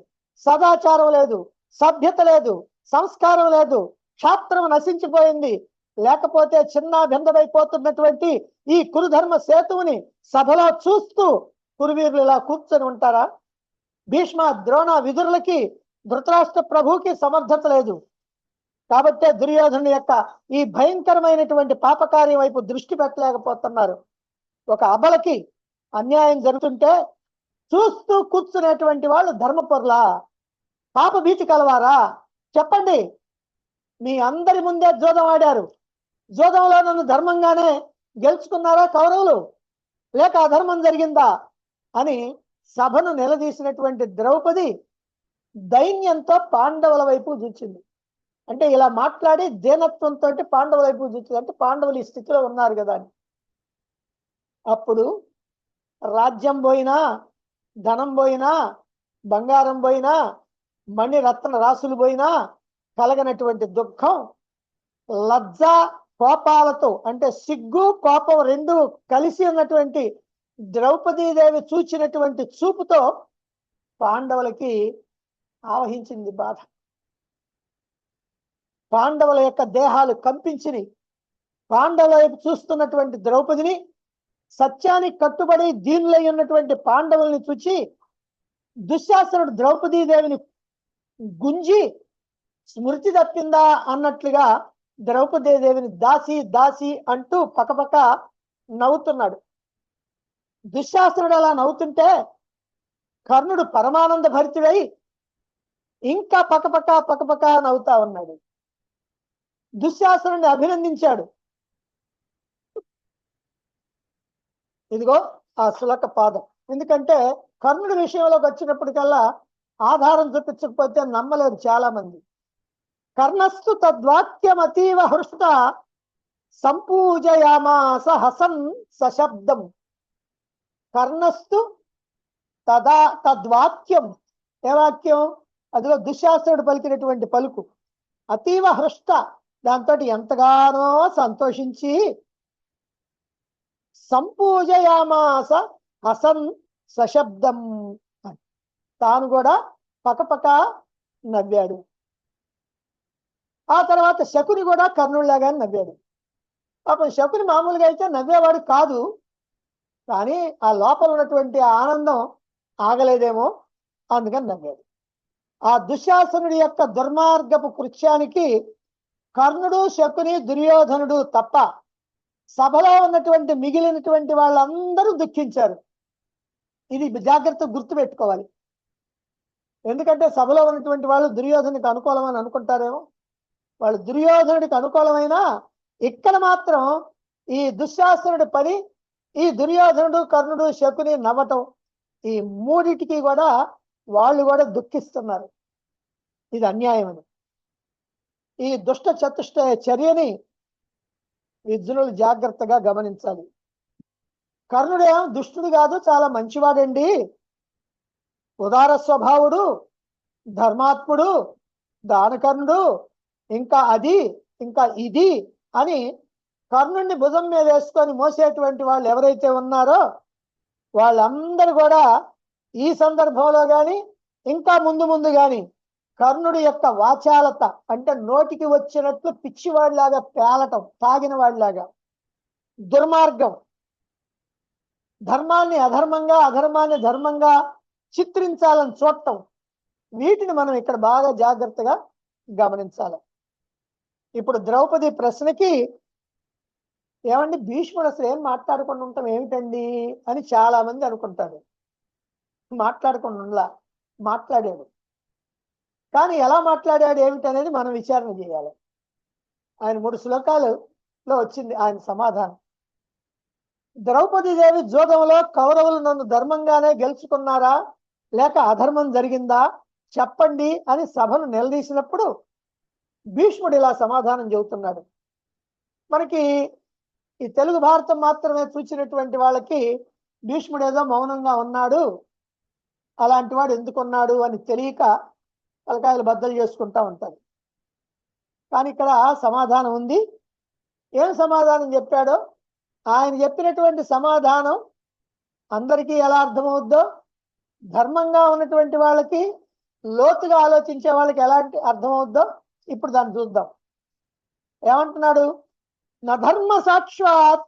[SPEAKER 2] సదాచారం లేదు, సభ్యత లేదు, సంస్కారం లేదు, క్షాత్రం నశించిపోయింది. లేకపోతే చిన్న భిన్నమైపోతున్నటువంటి ఈ కురుధర్మ సేతువుని సభలో చూస్తూ కురువీరులు ఇలా కూర్చొని ఉంటారా? భీష్మ, ద్రోణ, విదురులకి, ధృతరాష్ట్ర ప్రభుకి సమర్థత లేదు. కాబట్టే దుర్యోధనుడి యొక్క ఈ భయంకరమైనటువంటి పాపకార్యం వైపు దృష్టి పెట్టలేకపోతున్నారు. ఒక అబలకి అన్యాయం జరుగుతుంటే చూస్తూ కూర్చునేటువంటి వాళ్ళు ధర్మపరులా, పాప భీతి కలవారా? చెప్పండి. మీ అందరి ముందే జోదం ఆడారు. జోదంలో నన్ను ధర్మంగానే గెలుచుకున్నారా కౌరవులు, లేక అధర్మం జరిగిందా అని సభను నిలదీసినటువంటి ద్రౌపది దైన్యంతో పాండవుల వైపు చూచింది. అంటే ఇలా మాట్లాడి దీనత్వంతో పాండవుల వైపు చూచింది. అంటే పాండవులు ఈ స్థితిలో ఉన్నారు కదా అని. అప్పుడు రాజ్యం పోయినా, ధనం పోయినా, బంగారం పోయినా, మణి రత్న రాసులు పోయినా కలగనటువంటి దుఃఖం లజ్జ కోపాలతో, అంటే సిగ్గు కోపం రెండు కలిసి ఉన్నటువంటి ద్రౌపదీదేవి చూచినటువంటి చూపుతో పాండవులకి ఆవహించింది బాధ. పాండవుల యొక్క దేహాలు కంపించినాయి. పాండవుల వైపు చూస్తున్నటువంటి ద్రౌపదిని, సత్యానికి కట్టుబడి దీనులై ఉన్నటువంటి పాండవుల్ని చూచి దుశ్శాసనుడు ద్రౌపదీదేవిని గుంజి స్మృతి తప్పిందా అన్నట్లుగా ద్రౌపదీదేవిని దాసి దాసి అంటూ పక్కపక్క నవ్వుతున్నాడు. దుశ్శాసనుడు అలా నవ్వుతుంటే కర్ణుడు పరమానంద భరితుడై ఇంకా పక్కపక్క నవ్వుతా ఉన్నాడు. దుశ్శాసనుడిని అభినందించాడు. ఇదిగో ఆ సులక పాదం. ఎందుకంటే కర్ణుడి విషయంలోకి వచ్చినప్పటికల్లా ఆధారం చూపించకపోతే నమ్మలేదు చాలా మంది. కర్ణస్తు తద్వాక్యం అతీవ హృష్ట సంపూజయామాస హసన్ సశబ్దం. కర్ణస్తు తద్వాక్యం. ఏ వాక్యం? అదిలో దుశ్శాసనుడు పలికినటువంటి పలుకు. అతీవ హృష్ట, దాంతో ఎంతగానో సంతోషించి సంపూజయామాస హసన్ సశబ్దం, తాను కూడా పక్కపక్క నవ్వాడు. ఆ తర్వాత శకుని కూడా కర్ణుడిలాగానే నవ్వాడు. పాపం శకుని మామూలుగా అయితే నవ్వేవాడు కాదు, కానీ ఆ లోపల ఉన్నటువంటి ఆనందం ఆగలేదేమో, అందుకని నవ్వాడు. ఆ దుశ్శాసనుడి యొక్క దుర్మార్గపు కృత్యానికి కర్ణుడు, శకుని, దుర్యోధనుడు తప్ప సభలో ఉన్నటువంటి మిగిలినటువంటి వాళ్ళందరూ దుఃఖించారు. ఇది జాగ్రత్తగా గుర్తుపెట్టుకోవాలి. ఎందుకంటే సభలో ఉన్నటువంటి వాళ్ళు దుర్యోధనుడికి అనుకూలమని అనుకుంటారేమో. వాళ్ళు దుర్యోధనుడికి అనుకూలమైనా ఇక్కడ మాత్రం ఈ దుశ్శాసనుడి పని, ఈ దుర్యోధనుడు, కర్ణుడు, శకుని నవ్వటం, ఈ మూడిటికి కూడా వాళ్ళు కూడా దుఃఖిస్తున్నారు. ఇది అన్యాయం అని. ఈ దుష్ట చతుష్టయ చర్యని విద్యునులు జాగ్రత్తగా గమనించాలి. కర్ణుడేమో దుష్టుడు కాదు, చాలా మంచివాడండి, ఉదార స్వభావుడు, ధర్మాత్ముడు, దానకర్ణుడు, ఇంకా అది ఇంకా ఇది అని కర్ణుడిని భుజం మీద వేసుకొని మోసేటువంటి వాళ్ళు ఎవరైతే ఉన్నారో వాళ్ళందరూ కూడా ఈ సందర్భంలో కానీ ఇంకా ముందు కానీ కర్ణుడి యొక్క వాచాలత, అంటే నోటికి వచ్చినట్లు పిచ్చివాడిలాగా పేలటం, తాగిన వాడిలాగా, దుర్మార్గం, ధర్మాన్ని అధర్మంగా, అధర్మాన్ని ధర్మంగా చిత్రించాలని చూడటం, వీటిని మనం ఇక్కడ బాగా జాగ్రత్తగా గమనించాలి. ఇప్పుడు ద్రౌపది ప్రశ్నకి ఏమండి భీష్ముడు అసలు ఏం మాట్లాడుకుండా ఉంటాం ఏమిటండి అని చాలా మంది అనుకుంటారు. మాట్లాడకుండా మాట్లాడాడు, కానీ ఎలా మాట్లాడాడు ఏమిటనేది మనం విచారణ చేయాలి. ఆయన 3 శ్లోకాలలో వచ్చింది ఆయన సమాధానం. ద్రౌపదీదేవి జోదంలో కౌరవులు నన్ను ధర్మంగానే గెలుచుకున్నారా లేక అధర్మం జరిగిందా చెప్పండి అని సభను నిలదీసినప్పుడు భీష్ముడు ఇలా సమాధానం చెబుతున్నాడు. మనకి ఈ తెలుగు భారతం మాత్రమే చూసినటువంటి వాళ్ళకి భీష్ముడు ఏదో మౌనంగా ఉన్నాడు, అలాంటి వాడు ఎందుకున్నాడు అని తెలియక తలకాయలు బద్దలు చేసుకుంటా ఉంటారు. కానీ ఇక్కడ సమాధానం ఉంది. ఏం సమాధానం చెప్పాడో, ఆయన చెప్పినటువంటి సమాధానం అందరికీ ఎలా అర్థమవుద్దో, ధర్మంగా ఉన్నటువంటి వాళ్ళకి, లోతుగా ఆలోచించే వాళ్ళకి ఎలాంటి అర్థమవుద్దో ఇప్పుడు దాన్ని చూద్దాం. ఏమంటున్నాడు? నధర్మ సాక్షాత్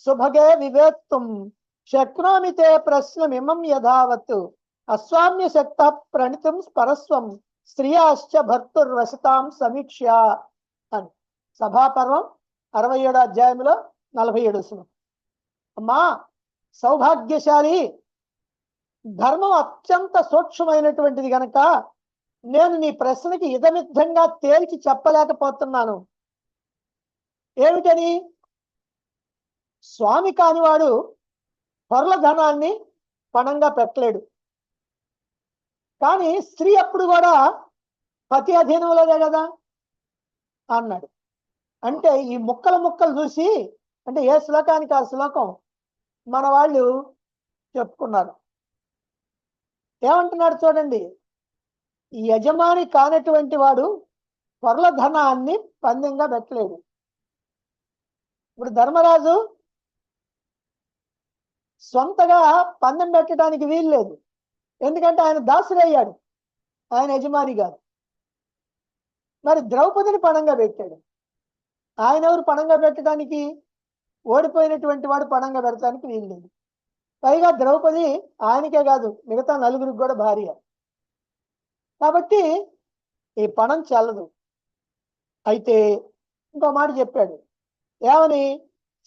[SPEAKER 2] సుభగే వివేక్తుం శక్నోమి తే ప్రశ్నమిమం యథావత్ అస్వామ్య శక్త ప్రణితం పరస్వం స్త్రియాశ్చ భర్తుర్వసతాం సమీక్ష అని సభాపర్వం 67 అధ్యాయంలో 47 శ్లోకం. అమ్మా సౌభాగ్యశాలి, ధర్మం అత్యంత సూక్ష్మమైనటువంటిది గనక నేను నీ ప్రశ్నకి ఇదమిద్ధంగా తేల్చి చెప్పలేకపోతున్నాను. ఏమిటని? స్వామి కానివాడు పరుల ధనాన్ని పణంగా పెట్టలేడు, కానీ స్త్రీ అప్పుడు కూడా పతి అధీనంలోనే కదా అన్నాడు. అంటే ఈ ముక్కలు చూసి, అంటే ఏ శ్లోకానికి ఆ శ్లోకం మన వాళ్ళు చెప్పుకున్నారు. ఏమంటున్నాడు చూడండి, ఈ యజమాని కానటువంటి వాడు పరుల ధనాన్ని పందెంగా పెట్టలేడు. ఇప్పుడు ధర్మరాజు సొంతగా పందెం పెట్టడానికి వీలు లేదు, ఎందుకంటే ఆయన దాసుడయ్యాడు, ఆయన యజమాని కాదు. మరి ద్రౌపదిని పణంగా పెట్టాడు. ఆయన ఎవరు పణంగా పెట్టడానికి? ఓడిపోయినటువంటి వాడు పణంగా పెట్టడానికి వీలు లేదు. పైగా ద్రౌపది ఆయనకే కాదు, మిగతా నలుగురికి కూడా భార్య. కాబట్టి ఈ పణం చెల్లదు. అయితే ఇంకో మాట చెప్పాడు. ఏమని?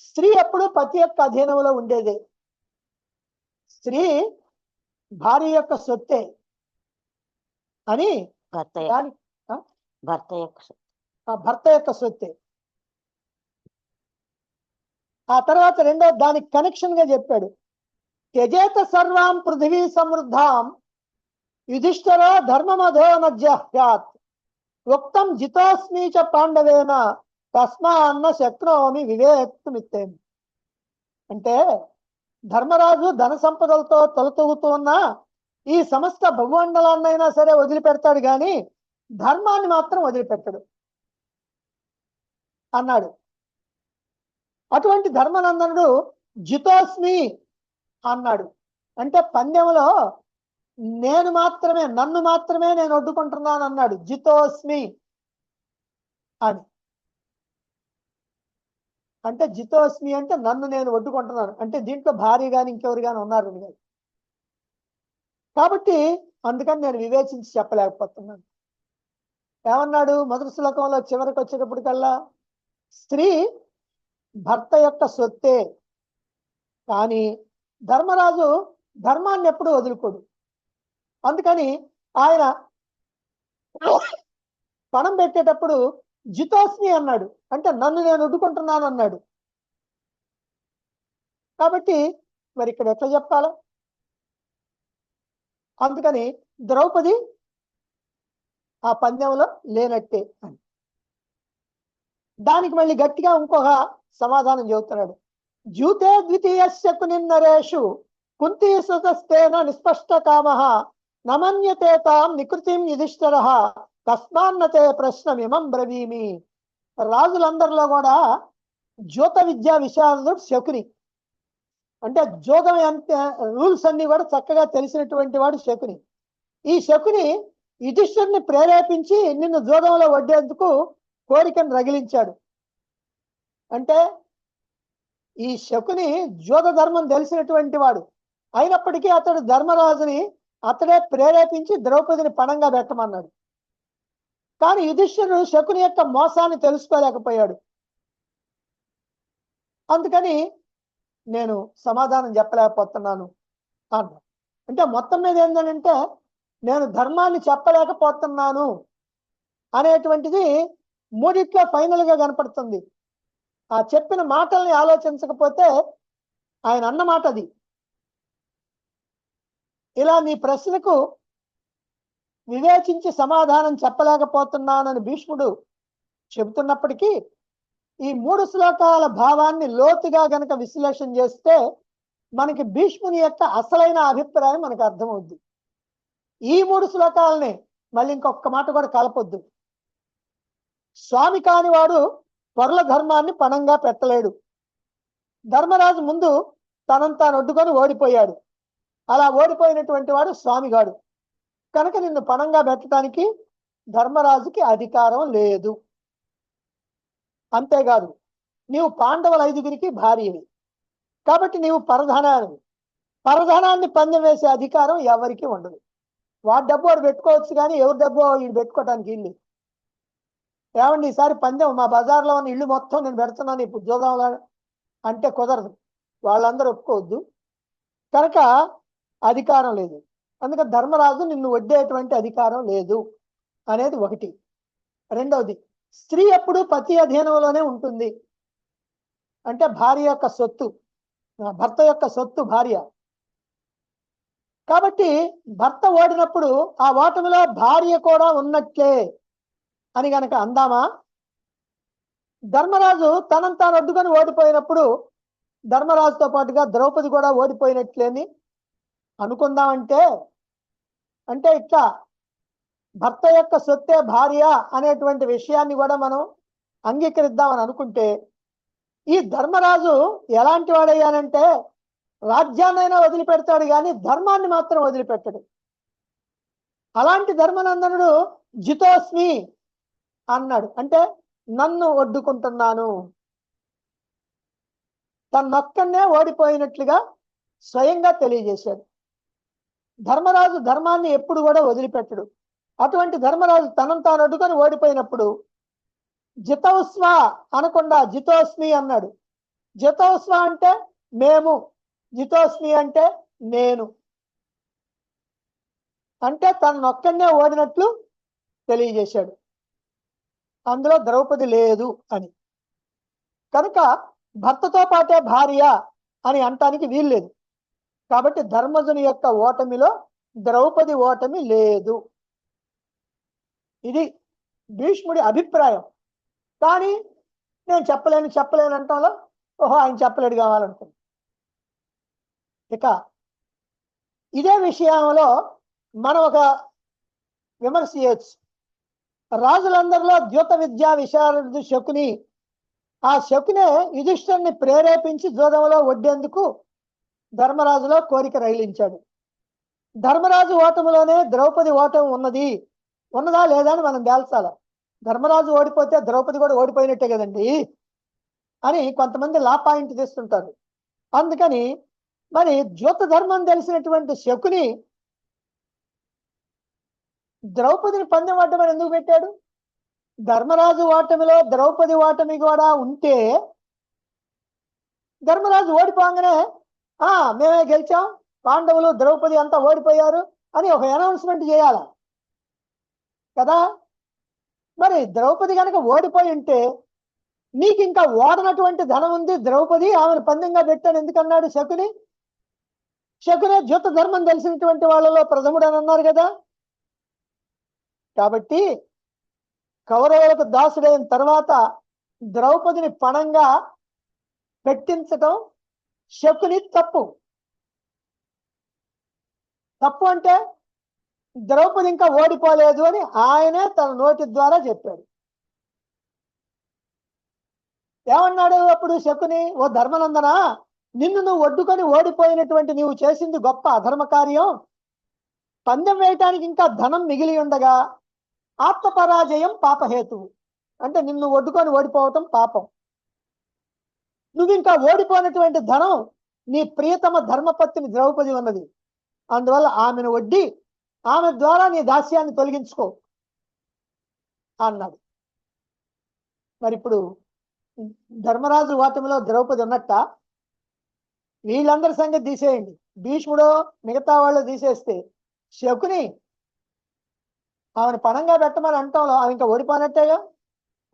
[SPEAKER 2] స్త్రీ ఎప్పుడు పతి యొక్క అధీనంలో ఉండేదే, స్త్రీ భార్య యొక్క సొత్తే అని. భర్త యొక్క సొత్తే. ఆ తర్వాత రెండో దానికి కనెక్షన్ గా చెప్పాడు. త్యజేత సర్వాం పృథివీ సమృద్ధాం యుధిష్ఠిర ధర్మమధో నజ్యాత్ ఉక్తం జితోస్మి చ పాండవేన తస్మాన్న శక్నోమి వివేక్తుమిత్తేమి. అంటే ధర్మరాజు ధన సంపదలతో తొలతూగుతూ ఉన్న ఈ సమస్త భూమండలాన్నైనా సరే వదిలిపెడతాడు, కానీ ధర్మాన్ని మాత్రం వదిలిపెట్టడు అన్నాడు. అటువంటి ధర్మనందనుడు జితోస్మి అన్నాడు. అంటే పందెంలో నన్ను మాత్రమే నేను ఒడ్డుకుంటున్నాను అన్నాడు. జితోస్మి అని అంటే జితోస్మి అంటే నన్ను నేను ఒడ్డుకుంటున్నాను అంటే దీంట్లో భార్య గాని ఇంకెవరు గాని ఉన్నారు కాదు. కాబట్టి అందుకని నేను వివేచించి చెప్పలేకపోతున్నాను. ఏమన్నాడు? మొదటి శ్లోకంలో చివరికి వచ్చేటప్పటికల్లా స్త్రీ భర్త యొక్క సొత్తే, కానీ ధర్మరాజు ధర్మాన్ని ఎప్పుడు వదులుకోడు. అందుకని ఆయన పణం పెట్టేటప్పుడు జితోస్మి అన్నాడు, అంటే నన్ను నేను ఒడ్డుకుంటున్నాను అన్నాడు. కాబట్టి మరి ఇక్కడ ఎట్లా చెప్పాలా? అందుకని ద్రౌపది ఆ పందెంలో లేనట్టే అని. దానికి మళ్ళీ గట్టిగా ఇంకొక సమాధానం చెబుతున్నాడు. జ్యూతే ద్వితీయస్య కునిన్నరేషు కుంతీ సుతస్తేన నిస్పష్ట కామః నమన్యతే తాం నికృతిం యుధిష్ఠిరః తస్మాన్నతే ప్రశ్నమిమం బ్రవీమి. రాజులందరిలో కూడా జ్యోత విద్యా విశారదుడు శకుని. అంటే జోగం ఎంత రూల్స్ అన్ని కూడా చక్కగా తెలిసినటువంటి వాడు శకుని. ఈ శకుని యుధిష్ఠిరుని ప్రేరేపించి నిన్ను జోగంలో వడ్డేందుకు కోరికను రగిలించాడు. అంటే ఈ శకుని జోగ ధర్మం తెలిసినటువంటి వాడు అయినప్పటికీ అతడు ధర్మరాజుని అతడే ప్రేరేపించి ద్రౌపదిని పణంగా పెట్టమన్నాడు. కానీ యుధిష్ఠిరుడు శకుని యొక్క మోసాన్ని తెలుసుకోలేకపోయాడు. అందుకని నేను సమాధానం చెప్పలేకపోతున్నాను అన్నాడు. అంటే మొత్తం మీద ఏంటంటే నేను ధర్మాన్ని చెప్పలేకపోతున్నాను అనేటువంటిది మూడిట్లో ఫైనల్ గా కనపడుతుంది. ఆ చెప్పిన మాటల్ని ఆలోచించకపోతే ఆయన అన్న మాట అది. ఇలా నీ ప్రశ్నకు వివేచించి సమాధానం చెప్పలేకపోతున్నానని భీష్ముడు చెబుతున్నప్పటికీ ఈ 3 శ్లోకాల భావాన్ని లోతుగా గనక విశ్లేషణ చేస్తే మనకి భీష్ముని యొక్క అసలైన అభిప్రాయం మనకు అర్థమవుద్ది. ఈ 3 శ్లోకాలని మళ్ళీ ఇంకొక మాట కూడా కలపొద్దు. స్వామి కాని వాడు పరుల ధర్మాన్ని పణంగా పెట్టలేడు. ధర్మరాజు ముందు తనను తాను ఒడ్డుకొని ఓడిపోయాడు. అలా ఓడిపోయినటువంటి వాడు స్వామిగాడు కనుక నిన్ను పణంగా పెట్టడానికి ధర్మరాజుకి అధికారం లేదు. అంతేకాదు నీవు పాండవుల 5గురికి భార్యవి కాబట్టి నీవు పరధనాన్ని పందెం వేసే అధికారం ఎవరికి ఉండదు. వాడి డబ్బు వాడు పెట్టుకోవచ్చు కానీ ఎవరి డబ్బు వీడు పెట్టుకోవటానికి ఇల్లు. ఏమండి ఈసారి పందెం మా బజార్లో ఉన్న ఇల్లు మొత్తం నేను పెడుతున్నాను ఇప్పుడు చూద్దాం అంటే కుదరదు, వాళ్ళందరూ ఒప్పుకోవద్దు, కనుక అధికారం లేదు. అందుకని ధర్మరాజు నిన్ను వడ్డేటువంటి అధికారం లేదు అనేది ఒకటి. రెండవది, స్త్రీ ఎప్పుడు పతి అధీనంలోనే ఉంటుంది. అంటే భార్య యొక్క సొత్తు, భర్త యొక్క సొత్తు భార్య. కాబట్టి భర్త ఓడినప్పుడు ఆ ఓటమిలో భార్య కూడా ఉన్నట్లే అని గనక అందామా? ధర్మరాజు తనంత తాను అడ్డుకొని ఓడిపోయినప్పుడు ధర్మరాజుతో పాటుగా ద్రౌపది కూడా ఓడిపోయినట్లేని అనుకుందామంటే, అంటే ఇట్లా భర్త యొక్క సొత్తే భార్య అనేటువంటి విషయాన్ని కూడా మనం అంగీకరిద్దామని అనుకుంటే, ఈ ధర్మరాజు ఎలాంటి వాడయ్యానంటే రాజ్యాన్నైనా వదిలిపెడతాడు కానీ ధర్మాన్ని మాత్రం వదిలిపెట్టడు. అలాంటి ధర్మనందనుడు జితోస్మి అన్నాడు, అంటే నన్ను ఒడ్డుకుంటున్నాను. తనొక్కనే ఓడిపోయినట్లుగా స్వయంగా తెలియజేశాడు. ధర్మరాజు ధర్మాన్ని ఎప్పుడు కూడా వదిలిపెట్టడు. అటువంటి ధర్మరాజు తనను తాను అడ్డుకొని ఓడిపోయినప్పుడు జితోస్వ అనకుండా జితోస్మి అన్నాడు. జితోస్వ అంటే మేము, జితోస్మి అంటే నేను, అంటే తనొక్కనే ఓడినట్లు తెలియజేశాడు. అందులో ద్రౌపది లేదు అని. కనుక భర్తతో పాటే భార్య అని అంటానికి వీల్లేదు. కాబట్టి ధర్మజుని యొక్క ఓటమిలో ద్రౌపది ఓటమి లేదు. ఇది భీష్ముడి అభిప్రాయం. కానీ నేను చెప్పలేను అంటంలో ఓహో ఆయన చెప్పలేడు కావాలనుకున్నాను. ఇక ఇదే విషయంలో మనం ఒక విమర్శ చేయొచ్చు. రాజులందరిలో ద్యూత విద్యా విశారదుడు శకుని. ఆ శకునే యుధిష్ఠిరుని ప్రేరేపించి జూదంలో వడ్డేందుకు ధర్మరాజులో కోరిక రగిలించాడు. ధర్మరాజు ఓటమిలోనే ద్రౌపది ఓటమి ఉన్నదా లేదా అని మనం తేల్చాల. ధర్మరాజు ఓడిపోతే ద్రౌపది కూడా ఓడిపోయినట్టే కదండి అని కొంతమంది లా పాయింట్ తీస్తుంటారు. అందుకని మరి ద్యూత ధర్మం తెలిసినటువంటి శకుని ద్రౌపదిని పందెం ఆడమని ఎందుకు పెట్టాడు? ధర్మరాజు ఓటమిలో ద్రౌపది ఓటమి కూడా ఉంటే ధర్మరాజు ఓడిపోగానే మేమే గెలిచాం, పాండవులు ద్రౌపది అంతా ఓడిపోయారు అని ఒక అనౌన్స్మెంట్ చేయాల కదా. మరి ద్రౌపది కనుక ఓడిపోయి ఉంటే నీకు ఇంకా ఓడనటువంటి ధనం ఉంది ద్రౌపది, ఆమెను పందెంగా పెట్టాను ఎందుకన్నాడు శకుని? శకునే ద్యూత ధర్మం తెలిసినటువంటి వాళ్ళలో ప్రథముడు అని అన్నారు కదా. కాబట్టి కౌరవులకు దాసుడైన తర్వాత ద్రౌపదిని పణంగా పెట్టించటం శకుని తప్పు. అంటే ద్రౌపది ఇంకా ఓడిపోలేదు అని ఆయనే తన నోటి ద్వారా చెప్పాడు. ఏమన్నాడు అప్పుడు శకుని? ఓ ధర్మనందన, నిన్ను నువ్వు ఒడ్డుకొని ఓడిపోయినటువంటి నీవు చేసింది గొప్ప అధర్మ కార్యం. పందెం వేయటానికి ఇంకా ధనం మిగిలి ఉండగా ఆత్మపరాజయం పాపహేతువు. అంటే నిన్ను ఒడ్డుకొని ఓడిపోవటం పాపం. నువ్వు ఇంకా ఓడిపోయినటువంటి ధనం నీ ప్రియతమ ధర్మపత్ని ద్రౌపది ఉన్నది, అందువల్ల ఆమెను వడ్డి ఆమె ద్వారా నీ దాస్యాన్ని తొలగించుకో అన్నాడు. మరి ఇప్పుడు ధర్మరాజు ఓటమిలో ద్రౌపది ఉన్నట్ట? వీళ్ళందరి సంగతి తీసేయండి, భీష్ముడు మిగతా వాళ్ళు తీసేస్తే శకుని ఆమెను పణంగా పెట్టమని అంటాంలో ఆమె ఇంకా ఓడిపోయినట్టేగా.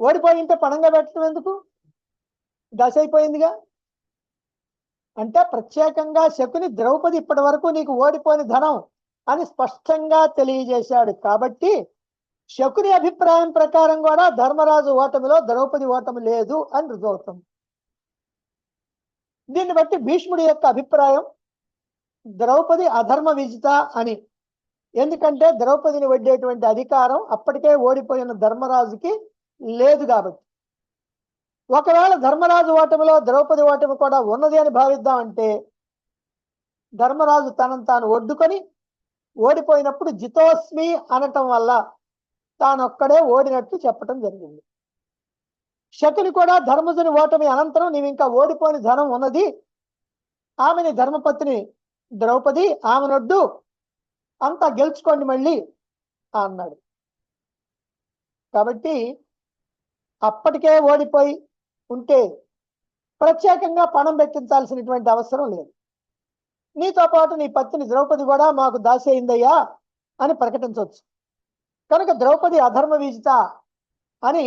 [SPEAKER 2] ఓడిపోయి ఉంటే పణంగా పెట్టడం ఎందుకు? దశ అయిపోయిందిగా. అంటే ప్రత్యేకంగా శకుని ద్రౌపది ఇప్పటి వరకు నీకు ఓడిపోయిన ధనం అని స్పష్టంగా తెలియజేశాడు. కాబట్టి శకుని అభిప్రాయం ప్రకారం కూడా ధర్మరాజు ఓటమిలో ద్రౌపది ఓటమి లేదు అని రుజువుతుంది. దీన్ని బట్టి భీష్ముడి యొక్క అభిప్రాయం ద్రౌపది అధర్మ విజిత అని. ఎందుకంటే ద్రౌపదిని వడ్డేటువంటి అధికారం అప్పటికే ఓడిపోయిన ధర్మరాజుకి లేదు కాబట్టి. ఒకవేళ ధర్మరాజు ఓటమిలో ద్రౌపది ఓటమి కూడా ఉన్నది అని భావిద్దామంటే ధర్మరాజు తనను తాను ఒడ్డుకొని ఓడిపోయినప్పుడు జితోస్మి అనటం వల్ల తానొక్కడే ఓడినట్టు చెప్పటం జరిగింది. శకుని కూడా ధర్మజుని ఓటమి అనంతరం నీవు ఇంకా ఓడిపోని ధనం ఉన్నది, ఆమెని ధర్మపత్ని ద్రౌపది ఆమెనొడ్డు, అంతా గెలుచుకోండి మళ్ళీ అన్నాడు. కాబట్టి అప్పటికే ఓడిపోయి ఉంటే ప్రత్యేకంగా పణం పెట్టించాల్సినటువంటి అవసరం లేదు. నీతో పాటు నీ పత్ని ద్రౌపది కూడా మాకు దాసి అయిందయ్యా అని ప్రకటించవచ్చు. కనుక ద్రౌపది అధర్మ విజిత అని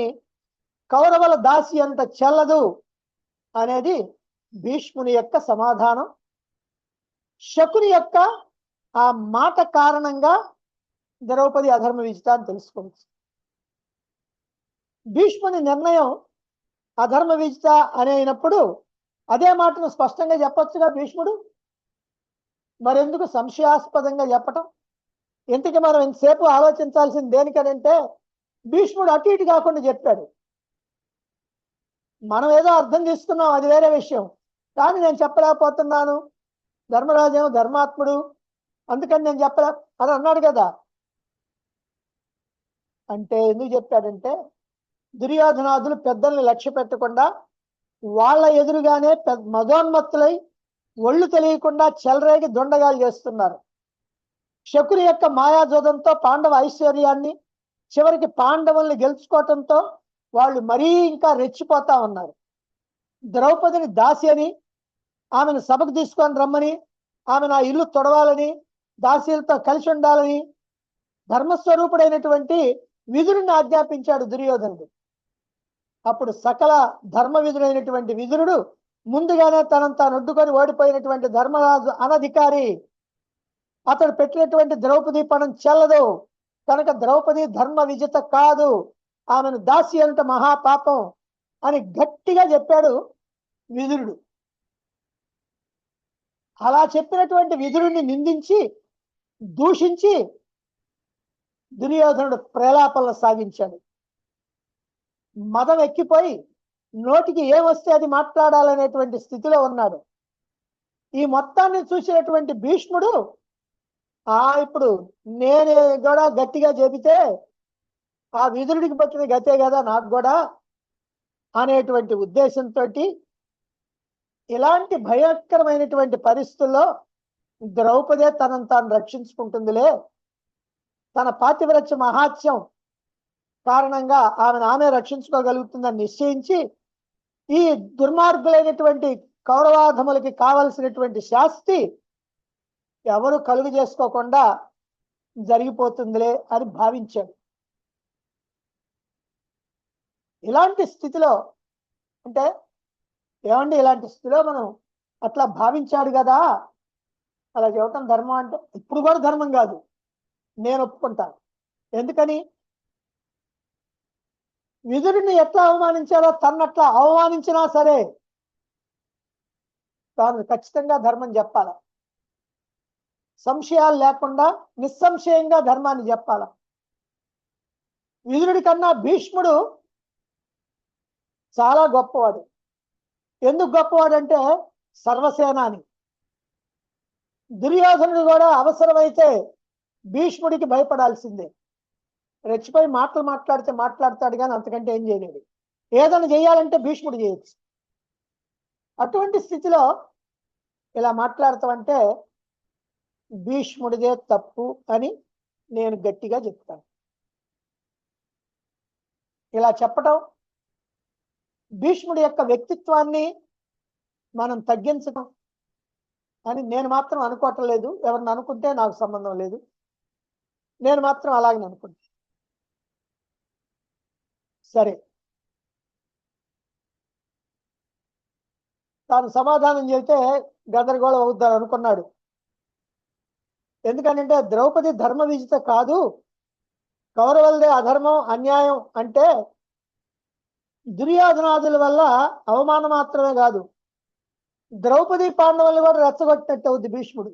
[SPEAKER 2] కౌరవుల దాసి అంత చెల్లదు అనేది భీష్ముని యొక్క సమాధానం. శకుని యొక్క ఆ మాట కారణంగా ద్రౌపది అధర్మ విజిత అని తెలుసుకోవచ్చు. భీష్ముని నిర్ణయం అధర్మ విజిత అని అయినప్పుడు అదే మాటను స్పష్టంగా చెప్పొచ్చుగా భీష్ముడు. మరెందుకు సంశయాస్పదంగా చెప్పటం? ఇంతకీ మనం ఇంతసేపు ఆలోచించాల్సింది దేనికనంటే భీష్ముడు అటు ఇటు కాకుండా చెప్పాడు. మనం ఏదో అర్థం చేసుకున్నాం, అది వేరే విషయం. కానీ నేను చెప్పలేకపోతున్నాను, ధర్మరాజేమో ధర్మాత్ముడు అందుకని నేను చెప్పలే అని అన్నాడు కదా. అంటే ఎందుకు చెప్పాడంటే దుర్యోధనాదులు పెద్దల్ని లక్ష్య పెట్టకుండా వాళ్ళ ఎదురుగానే మదోన్మత్తులై ఒళ్ళు తెలియకుండా చెలరేగి దొండగాలు చేస్తున్నారు. శకుని యొక్క మాయాజోదంతో పాండవ ఐశ్వర్యాన్ని, చివరికి పాండవుల్ని గెలుచుకోవటంతో వాళ్ళు మరీ ఇంకా రెచ్చిపోతా ఉన్నారు. ద్రౌపదిని దాసి అని, ఆమెను సభకు తీసుకొని రమ్మని, ఆమె నా ఇల్లు తొడవాలని, దాసీలతో కలిసి ఉండాలని ధర్మస్వరూపుడైనటువంటి విదురుని ఆజ్ఞాపించాడు దుర్యోధనుడు. అప్పుడు సకల ధర్మ విధుడైనటువంటి విదురుడు ముందుగానే తనను తాను అడ్డుకొని ఓడిపోయినటువంటి ధర్మరాజు అనధికారి, అతడు పెట్టినటువంటి ద్రౌపది పణం చెల్లదు కనుక ద్రౌపది ధర్మ విజిత కాదు, ఆమెను దాసి అంట మహాపాపం అని గట్టిగా చెప్పాడు విదురుడు. అలా చెప్పినటువంటి విదురుణ్ణి నిందించి దూషించి దుర్యోధనుడు ప్రేలాపనలు సాగించాడు. మదం ఎక్కిపోయి నోటికి ఏమొస్తే అది మాట్లాడాలనేటువంటి స్థితిలో ఉన్నాడు. ఈ మొత్తాన్ని చూసినటువంటి భీష్ముడు ఇప్పుడు నేను కూడా గట్టిగా చెబితే ఆ విదురుడికి పట్టిన గతే కదా నాకు కూడా అనేటువంటి ఉద్దేశంతో ఇలాంటి భయంకరమైనటువంటి పరిస్థితుల్లో ద్రౌపదే తనను తాను రక్షించుకుంటుందిలే, తన పాతివ్రత్య మహాత్యం కారణంగా ఆమె రక్షించుకోగలుగుతుందని నిశ్చయించి ఈ దుర్మార్గులైనటువంటి కౌరవాధములకి కావలసినటువంటి శాస్తి ఎవరు కలుగు చేసుకోకుండా జరిగిపోతుందిలే అని భావించాడు. ఇలాంటి స్థితిలో అంటే ఏమండి, ఇలాంటి స్థితిలో మనం అట్లా భావించాడు కదా, అలా చెప్పటం ధర్మం అంటే ఇప్పుడు కూడా ధర్మం కాదు, నేను ఒప్పుకుంటాను. ఎందుకని విదురుని ఎట్లా అవమానించారో తన్నట్లా అవమానించినా సరే తాను ఖచ్చితంగా ధర్మం చెప్పాల, సంశయాలు లేకుండా నిస్సంశయంగా ధర్మాన్ని చెప్పాల. విదురుడి కన్నా భీష్ముడు చాలా గొప్పవాడు. ఎందుకు గొప్పవాడంటే సర్వసేనాని. దుర్యోధనుడు కూడా అవసరమైతే భీష్ముడికి భయపడాల్సిందే. రెచ్చిపోయి మాట్లాడితే మాట్లాడతాడు కానీ అంతకంటే ఏం చేయలేడు. ఏదైనా చేయాలంటే భీష్ముడు చేయొచ్చు. అటువంటి స్థితిలో ఇలా మాట్లాడతామంటే భీష్ముడిదే తప్పు అని నేను గట్టిగా చెప్తాను. ఇలా చెప్పటం భీష్ముడి యొక్క వ్యక్తిత్వాన్ని మనం తగ్గించడం అని నేను మాత్రం అనుకోవటం లేదు. ఎవరిని అనుకుంటే నాకు సంబంధం లేదు, నేను మాత్రం అలాగే అనుకుంటా. సరే, తాను సమాధానం చెబితే గందరగోళం అవుద్దని అనుకున్నాడు. ఎందుకంటే ద్రౌపది ధర్మ విజిత కాదు, కౌరవులదే అధర్మం అన్యాయం అంటే దుర్యోధనాదుల వల్ల అవమానం మాత్రమే కాదు, ద్రౌపది పాండవుల్ని కూడా రెచ్చగొట్టినట్టు అవుద్ది భీష్ముడు.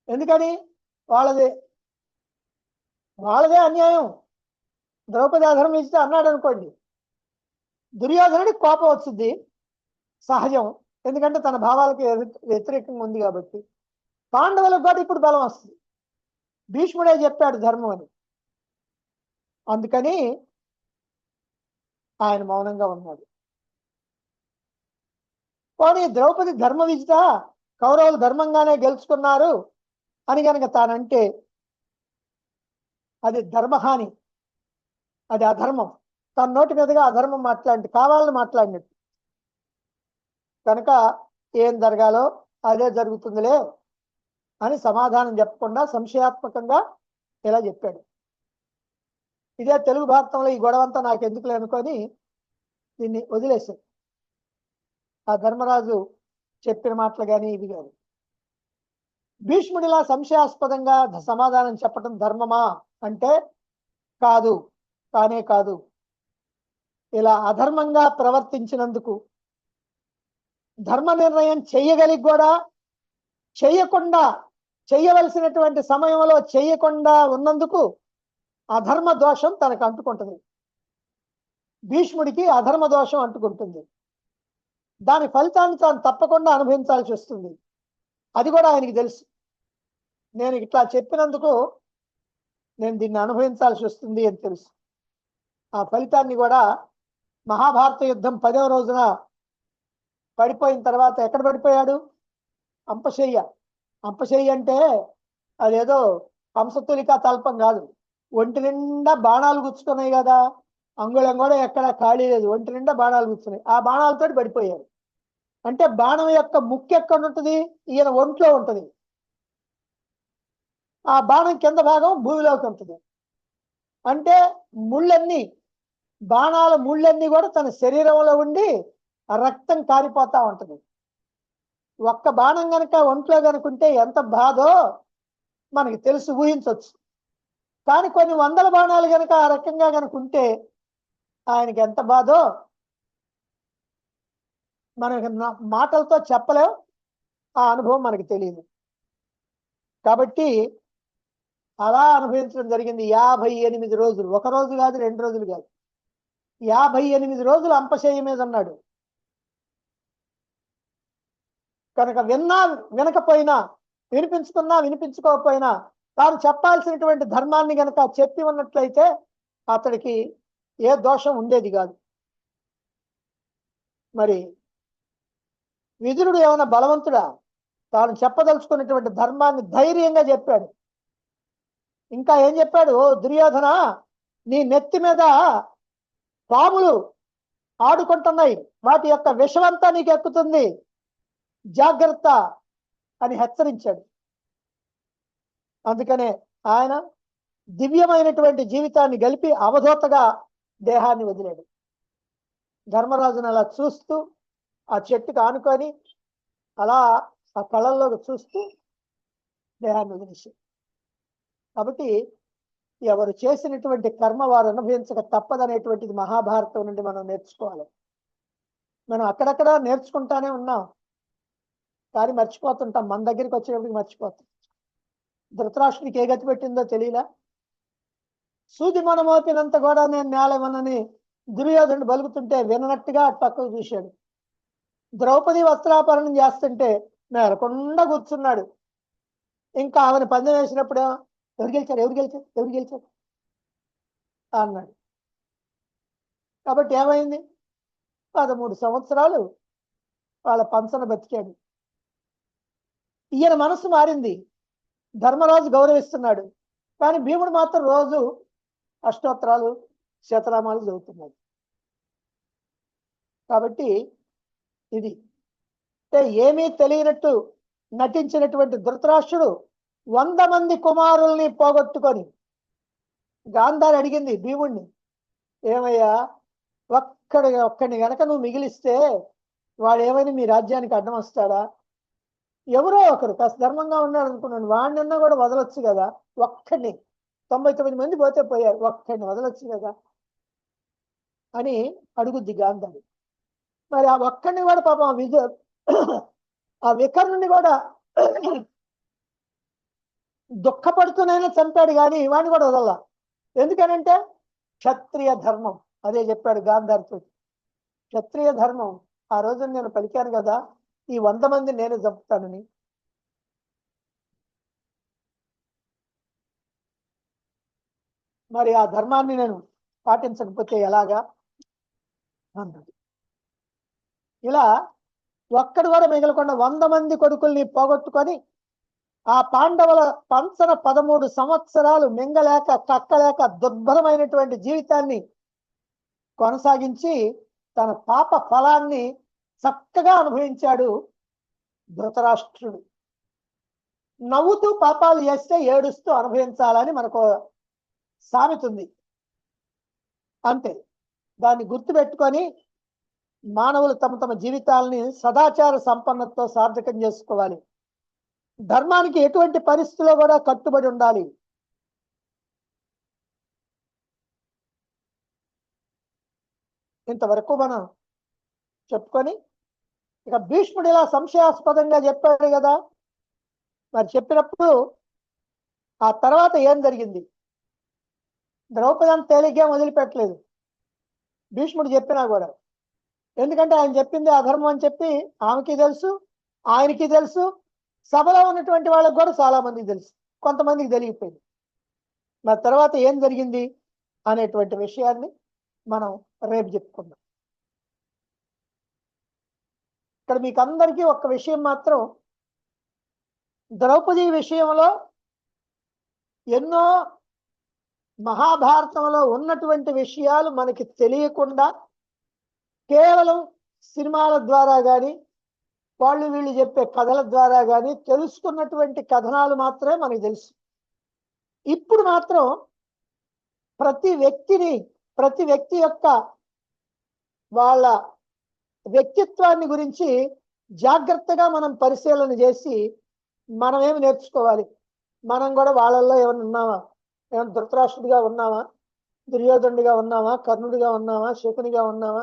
[SPEAKER 2] ఎందుకని వాళ్ళదే అన్యాయం, ద్రౌపది అధర్మం ఇస్తే అన్నాడు అనుకోండి, దుర్యోధనుడికి కోపం వచ్చింది సహజం, ఎందుకంటే తన భావాలకు వ్యతిరేకంగా ఉంది కాబట్టి. పాండవులకు కూడా ఇప్పుడు బలం వస్తుంది. భీష్ముడే చెప్పాడు ధర్మం అని. అందుకని ఆయన మౌనంగా ఉన్నాడు. పోనీ ద్రౌపది ధర్మ విజిత, కౌరవులు ధర్మంగానే గెలుచుకున్నారు అని కనుక తానంటే అది ధర్మహాని, అది అధర్మం. తన నోటి మీదుగా అధర్మం మాట్లాడి కావాలని మాట్లాడినట్టు. కనుక ఏం జరగాలో అదే జరుగుతుందిలే అని సమాధానం చెప్పకుండా సంశయాత్మకంగా ఇలా చెప్పాడు. ఇదే తెలుగు భారతంలో ఈ గొడవంతా నాకు ఎందుకులే అనుకొని దీన్ని వదిలేశాడు. ఆ ధర్మరాజు చెప్పిన మాటలు కానీ ఇవి కానీ. భీష్ముడిలా సంశయాస్పదంగా సమాధానం చెప్పడం ధర్మమా అంటే కాదు, కానే కాదు. ఇలా అధర్మంగా ప్రవర్తించినందుకు, ధర్మ నిర్ణయం చెయ్యగలిగి కూడా చెయ్యకుండా, చెయ్యవలసినటువంటి సమయంలో చెయ్యకుండా ఉన్నందుకు అధర్మ దోషం తనకు అంటుకుంటుంది. భీష్ముడికి అధర్మ దోషం అంటుకుంటుంది. దాని ఫలితాన్ని తాను తప్పకుండా అనుభవించాల్సి వస్తుంది. అది కూడా ఆయనకి తెలుసు. నేను ఇట్లా చెప్పినందుకు నేను దీన్ని అనుభవించాల్సి వస్తుంది అని తెలుసు. ఆ ఫలితాన్ని కూడా మహాభారత యుద్ధం 10వ రోజున పడిపోయిన తర్వాత ఎక్కడ పడిపోయాడు? అంపశయ్య. అంపశయ్య అంటే అదేదో హంసతులికా తల్పం కాదు. ఒంటి నిండా బాణాలు గుచ్చుకున్నాయి కదా, అంగుళం కూడా ఎక్కడ ఖాళీ లేదు, ఒంటి నిండా బాణాలు గుచ్చుకున్నాయి. ఆ బాణాలతో పడిపోయారు. అంటే బాణం యొక్క ముక్కు ఎక్కడ ఉంటుంది? ఈయన ఒంట్లో ఉంటుంది. ఆ బాణం కింద భాగం భూమిలోకి ఉంటుంది. అంటే ముళ్ళన్నీ, బాణాల ముళ్ళన్నీ కూడా తన శరీరంలో ఉండి రక్తం కారిపోతా ఉంటుంది. ఒక్క బాణం గనక ఒంట్లో కనుకుంటే ఎంత బాధో మనకి తెలుసు, ఊహించవచ్చు. కానీ కొన్ని వందల బాణాలు కనుక ఆ రకంగా కనుకుంటే ఆయనకి ఎంత బాధో మనకి మాటలతో చెప్పలేం. ఆ అనుభవం మనకి తెలియదు. కాబట్టి అలా అనుభవించడం జరిగింది 58 రోజులు. ఒక రోజు కాదు, 2 రోజులు కాదు, 58 రోజులు అంపశయ్య మీద ఉన్నాడు. కనుక విన్నా వినకపోయినా, వినిపించుకున్నా వినిపించుకోకపోయినా తాను చెప్పాల్సినటువంటి ధర్మాన్ని గనక చెప్పి ఉన్నట్లయితే అతడికి ఏ దోషం ఉండేది కాదు. మరి విదురుడు ఏమైనా బలవంతుడా? తాను చెప్పదలుచుకున్నటువంటి ధర్మాన్ని ధైర్యంగా చెప్పాడు. ఇంకా ఏం చెప్పాడు? ఓ దుర్యోధన, నీ నెత్తి మీద పాములు ఆడుకుంటున్నాయి, వాటి యొక్క విషమంతా నీకు ఎక్కుతుంది, జాగ్రత్త అని హెచ్చరించాడు. అందుకనే ఆయన దివ్యమైనటువంటి జీవితాన్ని గలిపి అవధూతగా దేహాన్ని వదిలాడు. ధర్మరాజును అలా చూస్తూ, ఆ చెట్టుకు ఆనుకొని అలా ఆ కళల్లోకి చూస్తూ దేహాన్ని వదిలేశాడు. కాబట్టి ఎవరు చేసినటువంటి కర్మ వారు అనుభవించక తప్పదనేటువంటిది మహాభారతం నుండి మనం నేర్చుకోవాలి. మనం అక్కడక్కడ నేర్చుకుంటానే ఉన్నాం, కానీ మర్చిపోతుంటాం. మన దగ్గరికి వచ్చేటప్పటికి మర్చిపోతాం. ధృతరాష్ట్రుడికి ఏ గతి పెట్టిందో తెలియలా. సూది మనమోపినంత కూడా నేను నేలమనని దుర్యోధనుడు బలుకుతుంటే విననట్టుగా అటు పక్కకు చూశాడు. ద్రౌపది వస్త్రాపరణం చేస్తుంటే మేరకుండా కూర్చున్నాడు. ఇంకా ఆమెను పందెం వేసినప్పుడు ఎవరు గెలిచారు, ఎవరు గెలిచారు, ఎవరు గెలిచారు అన్నాడు. కాబట్టి ఏమైంది? 13 సంవత్సరాలు వాళ్ళ పంచన బతికాడు. ఈయన మనసు మారింది. ధర్మరాజు గౌరవిస్తున్నాడు, కానీ భీముడు మాత్రం రోజు అష్టోత్తరాలు శతనామాలు చదువుతున్నాడు. కాబట్టి ఇది అంటే ఏమీ తెలియనట్టు నటించినటువంటి ధృతరాష్ట్రుడు 100 మంది కుమారుల్ని పోగొట్టుకొని, గాంధారి అడిగింది భీముడిని, ఏమయ్యా ఒక్కడిని గనక నువ్వు మిగిలిస్తే వాడు ఏమైనా మీ రాజ్యానికి అడ్డం వస్తాడా? ఎవరో ఒకరు కాస్త ధర్మంగా ఉన్నాడు అనుకున్నాను, వాడినన్నా కూడా వదలొచ్చు కదా, ఒక్కడిని, 99 మంది పోతే పోయారు, ఒక్కడిని వదలొచ్చు కదా అని అడుగుద్ది గాంధారి. మరి ఆ ఒక్కడిని కూడా పాపం ఆ వికర్ణుని కూడా దుఃఖపడుతూనైనా చంపాడు, కానీ వాడిని కూడా వదల. ఎందుకనంటే క్షత్రియ ధర్మం. అదే చెప్పాడు గాంధారితో, క్షత్రియ ధర్మం. ఆ రోజు నేను పలికాను కదా, ఈ 100 మంది నేను చంపుతానని. మరి ఆ ధర్మాన్ని నేను పాటించకపోతే ఎలాగా అన్నది. ఇలా ఒక్కడు కూడా మిగలకుండా 100 మంది కొడుకుల్ని పోగొట్టుకొని ఆ పాండవుల పంచన 13 సంవత్సరాలు మింగలేక కక్కలేక దుర్భరమైనటువంటి జీవితాన్ని కొనసాగించి తన పాప ఫలాన్ని చక్కగా అనుభవించాడు ధృతరాష్ట్రుడు. నవ్వుతూ పాపాలు చేస్తే ఏడుస్తూ అనుభవించాలని మనకు సామెత ఉంది. అంతే. దాన్ని గుర్తుపెట్టుకొని మానవులు తమ తమ జీవితాలని సదాచార సంపన్నతతో సార్థకం చేసుకోవాలి. ధర్మానికి ఎటువంటి పరిస్థితిలో కూడా కట్టుబడి ఉండాలి. ఇంతవరకు మనం చెప్పుకొని ఇక భీష్ముడు ఇలా సంశయాస్పదంగా చెప్పాడు కదా, మరి చెప్పినప్పుడు ఆ తర్వాత ఏం జరిగింది? ద్రౌపదిని తేలిగ్గా వదిలిపెట్టలేదు భీష్ముడు చెప్పినా కూడా. ఎందుకంటే ఆయన చెప్పింది అధర్మం అని చెప్పి ఆమెకి తెలుసు, ఆయనకి తెలుసు, సభలో ఉన్నటువంటి వాళ్ళకి కూడా చాలా మందికి తెలుసు, కొంతమందికి తెలియపోయింది. మరి తర్వాత ఏం జరిగింది అనేటువంటి విషయాన్ని మనం రేపు చెప్పుకుందాం. ఇక్కడ మీకు అందరికీ ఒక్క విషయం మాత్రం, ద్రౌపది విషయంలో ఎన్నో మహాభారతంలో ఉన్నటువంటి విషయాలు మనకి తెలియకుండా కేవలం సినిమాల ద్వారా కానీ వాళ్ళు వీళ్ళు చెప్పే కథల ద్వారా కానీ తెలుసుకున్నటువంటి కథనాలు మాత్రమే మనకు తెలుసు. ఇప్పుడు మాత్రం ప్రతి వ్యక్తి యొక్క వాళ్ళ వ్యక్తిత్వాన్ని గురించి జాగ్రత్తగా మనం పరిశీలన చేసి మనం ఏమి నేర్చుకోవాలి. మనం కూడా వాళ్ళల్లో ఏమైనా ఉన్నామా? ఏమైనా ధృతరాష్ట్రుడిగా ఉన్నామా, దుర్యోధనుడిగా ఉన్నామా, కర్ణుడిగా ఉన్నామా, శకునిగా ఉన్నామా,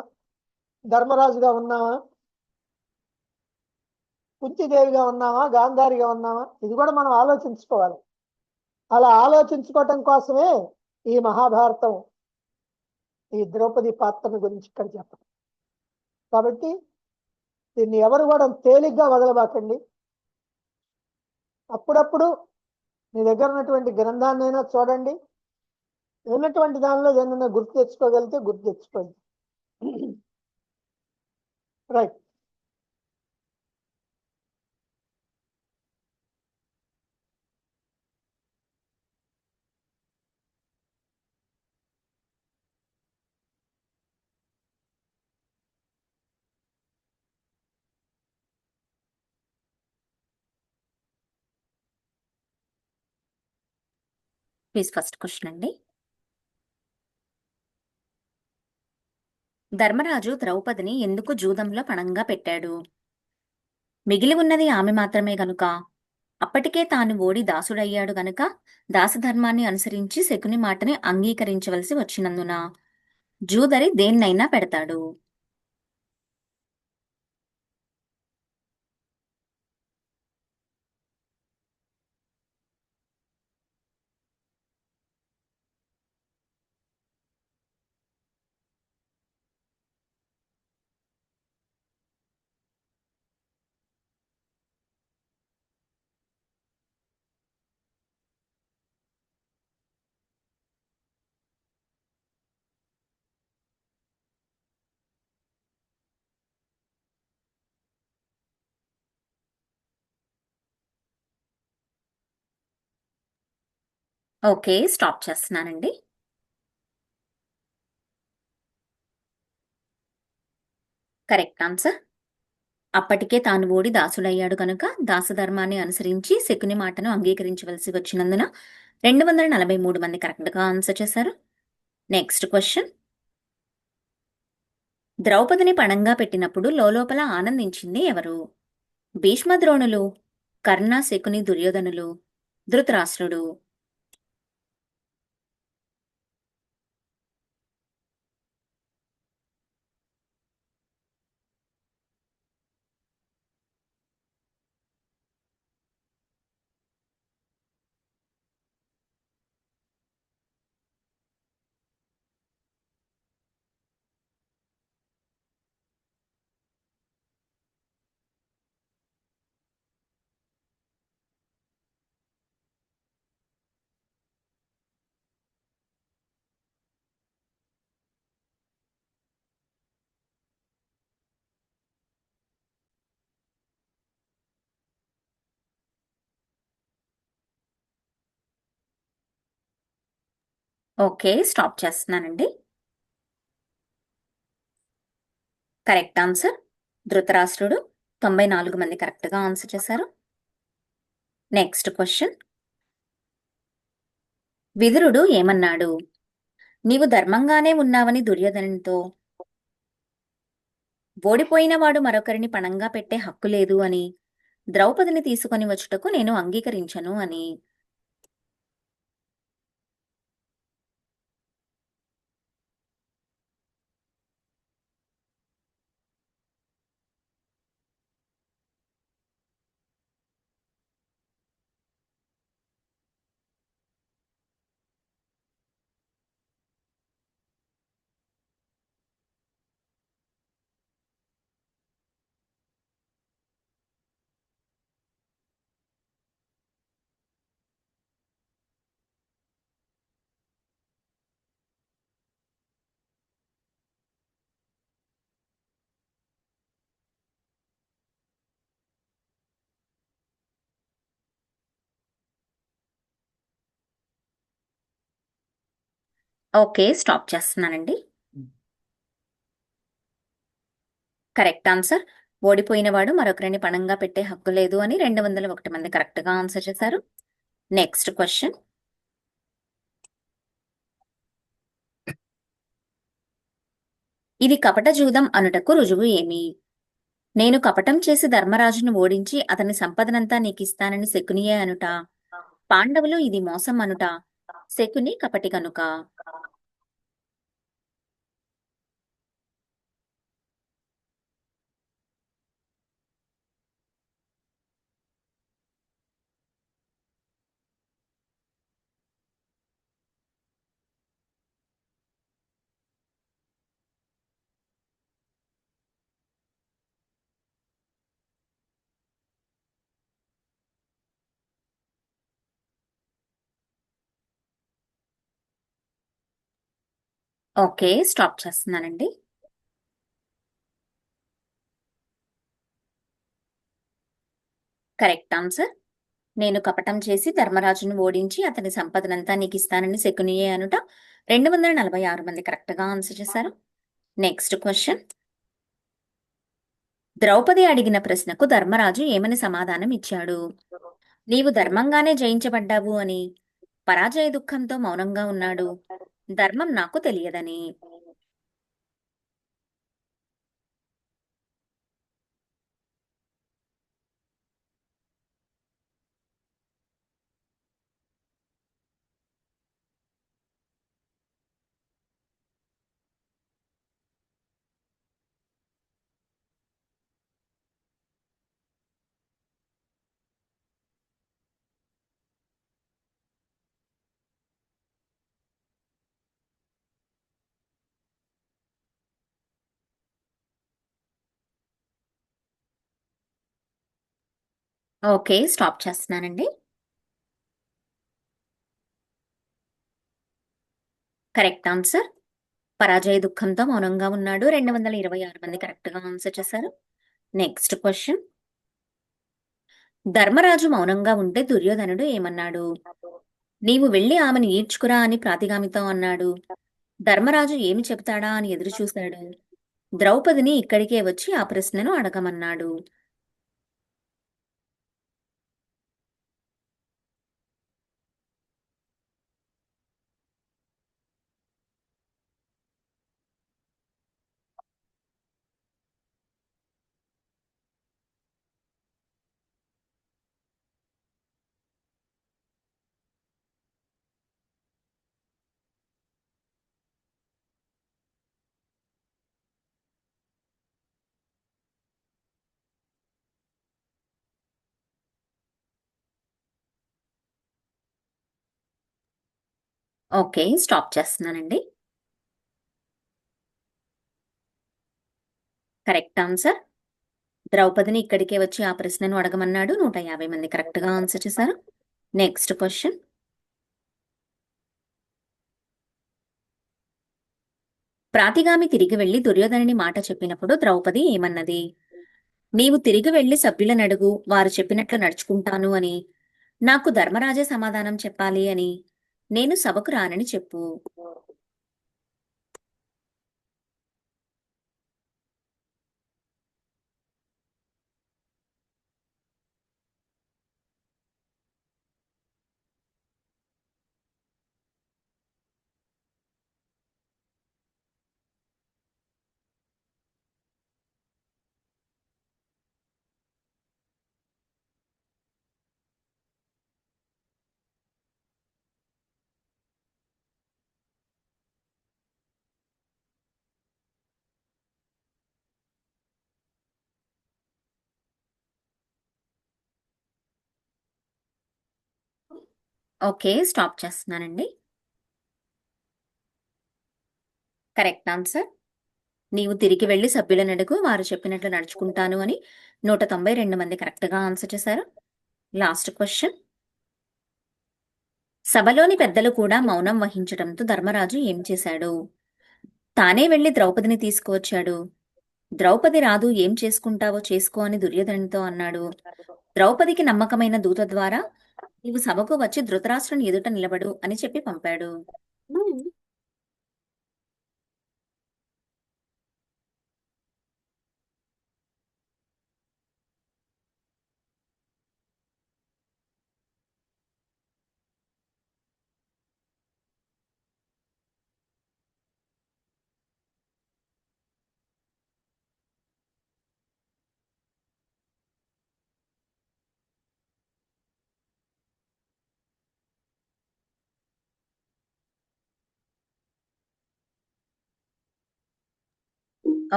[SPEAKER 2] ధర్మరాజుగా ఉన్నామా, కుంతిదేవిగా ఉన్నామా, గాంధారిగా ఉన్నామా? ఇది కూడా మనం ఆలోచించుకోవాలి. అలా ఆలోచించుకోవటం కోసమే ఈ మహాభారతం ఈ ద్రౌపది పాత్రను గురించి ఇక్కడ చెప్పడం. కాబట్టి దీన్ని ఎవరు కూడా తేలిగ్గా వదలబాకండి. అప్పుడప్పుడు మీ దగ్గర ఉన్నటువంటి గ్రంథాన్నైనా చూడండి, ఉన్నటువంటి దానిలో ఏదైనా గుర్తు తెచ్చుకోగలిగితే గుర్తు తెచ్చుకోండి. రైట్.
[SPEAKER 3] ప్లీజ్ ఫస్ట్ క్వశ్చన్ అండి. ధర్మరాజు ద్రౌపదిని ఎందుకు జూదంలో పణంగా పెట్టాడు? మిగిలి ఉన్నది ఆమె మాత్రమే గనుక. అప్పటికే తాను ఓడి దాసుడయ్యాడు గనుక దాసధర్మాన్ని అనుసరించి శకుని మాటని అంగీకరించవలసి వచ్చినందున. జూదరి దేన్నైనా పెడతాడు. ఓకే, స్టాప్ చేస్తున్నానండి. Correct answer. అప్పటికే తాను ఓడి దాసుడయ్యాడు కనుక దాసధర్మాన్ని అనుసరించి శకుని మాటను అంగీకరించవలసి వచ్చినందున 243 మంది కరెక్ట్గా ఆన్సర్ చేశారు. Next question. ద్రౌపదిని పణంగా పెట్టినప్పుడు లోలోపల ఆనందించింది ఎవరు? భీష్మద్రోణులు, కర్ణ, శకుని, దుర్యోధనులు, ధృతరాష్ట్రుడు. ఓకే, స్టాప్ చేస్తున్నానండి. Correct answer. ధృతరాష్ట్రుడు 94 మంది కరెక్ట్గా ఆన్సర్ చేశారు. Next question. విదురుడు ఏమన్నాడు? నీవు ధర్మంగానే ఉన్నావని దుర్యోధనునితో, ఓడిపోయినవాడు మరొకరిని పణంగా పెట్టే హక్కు లేదు అని, ద్రౌపదిని తీసుకొని వచ్చుటకు నేను అంగీకరించను అని. ఓకే, స్టాప్ చేస్తున్నానండి. Correct answer. ఓడిపోయినవాడు మరొకరిని పణంగా పెట్టే హక్కు లేదు అని 201 మంది కరెక్ట్గా ఆన్సర్ చేశారు. Next question. ఇది కపట జూదం అనుటకు రుజువు ఏమి? నేను కపటం చేసి ధర్మరాజును ఓడించి అతని సంపదనంతా నీకిస్తానని శకునియే అనుట, పాండవులు ఇది మోసం అనుట, శకుని కపటి కనుక. ఓకే, స్టాప్ చేస్తున్నానండి. Correct answer. నేను కపటం చేసి ధర్మరాజును ఓడించి అతని సంపదనంతా నీకిస్తానని శకునియే అనుట 246 మంది కరెక్ట్గా ఆన్సర్ చేశారు. Next question. ద్రౌపది అడిగిన ప్రశ్నకు ధర్మరాజు ఏమని సమాధానం ఇచ్చాడు? నీవు ధర్మంగానే జయించబడ్డావు అని, పరాజయ దుఃఖంతో మౌనంగా ఉన్నాడు, ధర్మం నాకు తెలియదని. ఓకే, స్టాప్ చేస్తున్నానండి. Correct answer. పరాజయ దుఃఖంతో మౌనంగా ఉన్నాడు. 226 మంది కరెక్ట్గా ఆన్సర్ చేశారు. Next question. ధర్మరాజు మౌనంగా ఉంటే దుర్యోధనుడు ఏమన్నాడు? నీవు వెళ్ళి ఆమెను ఈడ్చుకురా అని ప్రాతిగామితో అన్నాడు. ధర్మరాజు ఏమి చెబుతాడా అని ఎదురు చూశాడు. ద్రౌపదిని ఇక్కడికే వచ్చి ఆ ప్రశ్నను అడగమన్నాడు. ఓకే, స్టాప్ చేస్తున్నానండి. Correct answer. ద్రౌపదిని ఇక్కడికే వచ్చి ఆ ప్రశ్నను అడగమన్నాడు. 150 మంది కరెక్ట్గా ఆన్సర్ చేశారు. Next question. ప్రాతిగామి తిరిగి వెళ్లి దుర్యోధనుని మాట చెప్పినప్పుడు ద్రౌపది ఏమన్నది? నీవు తిరిగి వెళ్లి సభ్యులనడుగు, వారు చెప్పినట్లు నడుచుకుంటాను అని, నాకు ధర్మరాజే సమాధానం చెప్పాలి అని, నేను సభకు రానని చెప్పు. ఓకే, స్టాప్ చేస్తున్నానండి. Correct answer. నీవు తిరిగి వెళ్లి సభ్యులను అడుగు, వారు చెప్పినట్లు నడుచుకుంటాను అని 192 మంది కరెక్ట్గా ఆన్సర్ చేశారు. Last question. సభలోని పెద్దలు కూడా మౌనం వహించడంతో ధర్మరాజు ఏం చేశాడు? తానే వెళ్లి ద్రౌపదిని తీసుకువచ్చాడు. ద్రౌపది రాదు, ఏం చేసుకుంటావో చేసుకో అని దుర్యోధనునితో అన్నాడు. ద్రౌపదికి నమ్మకమైన దూత ద్వారా నీవు సభకు వచ్చి ధృతరాష్ట్రుని ఎదుట నిలబడు అని చెప్పి పంపాడు.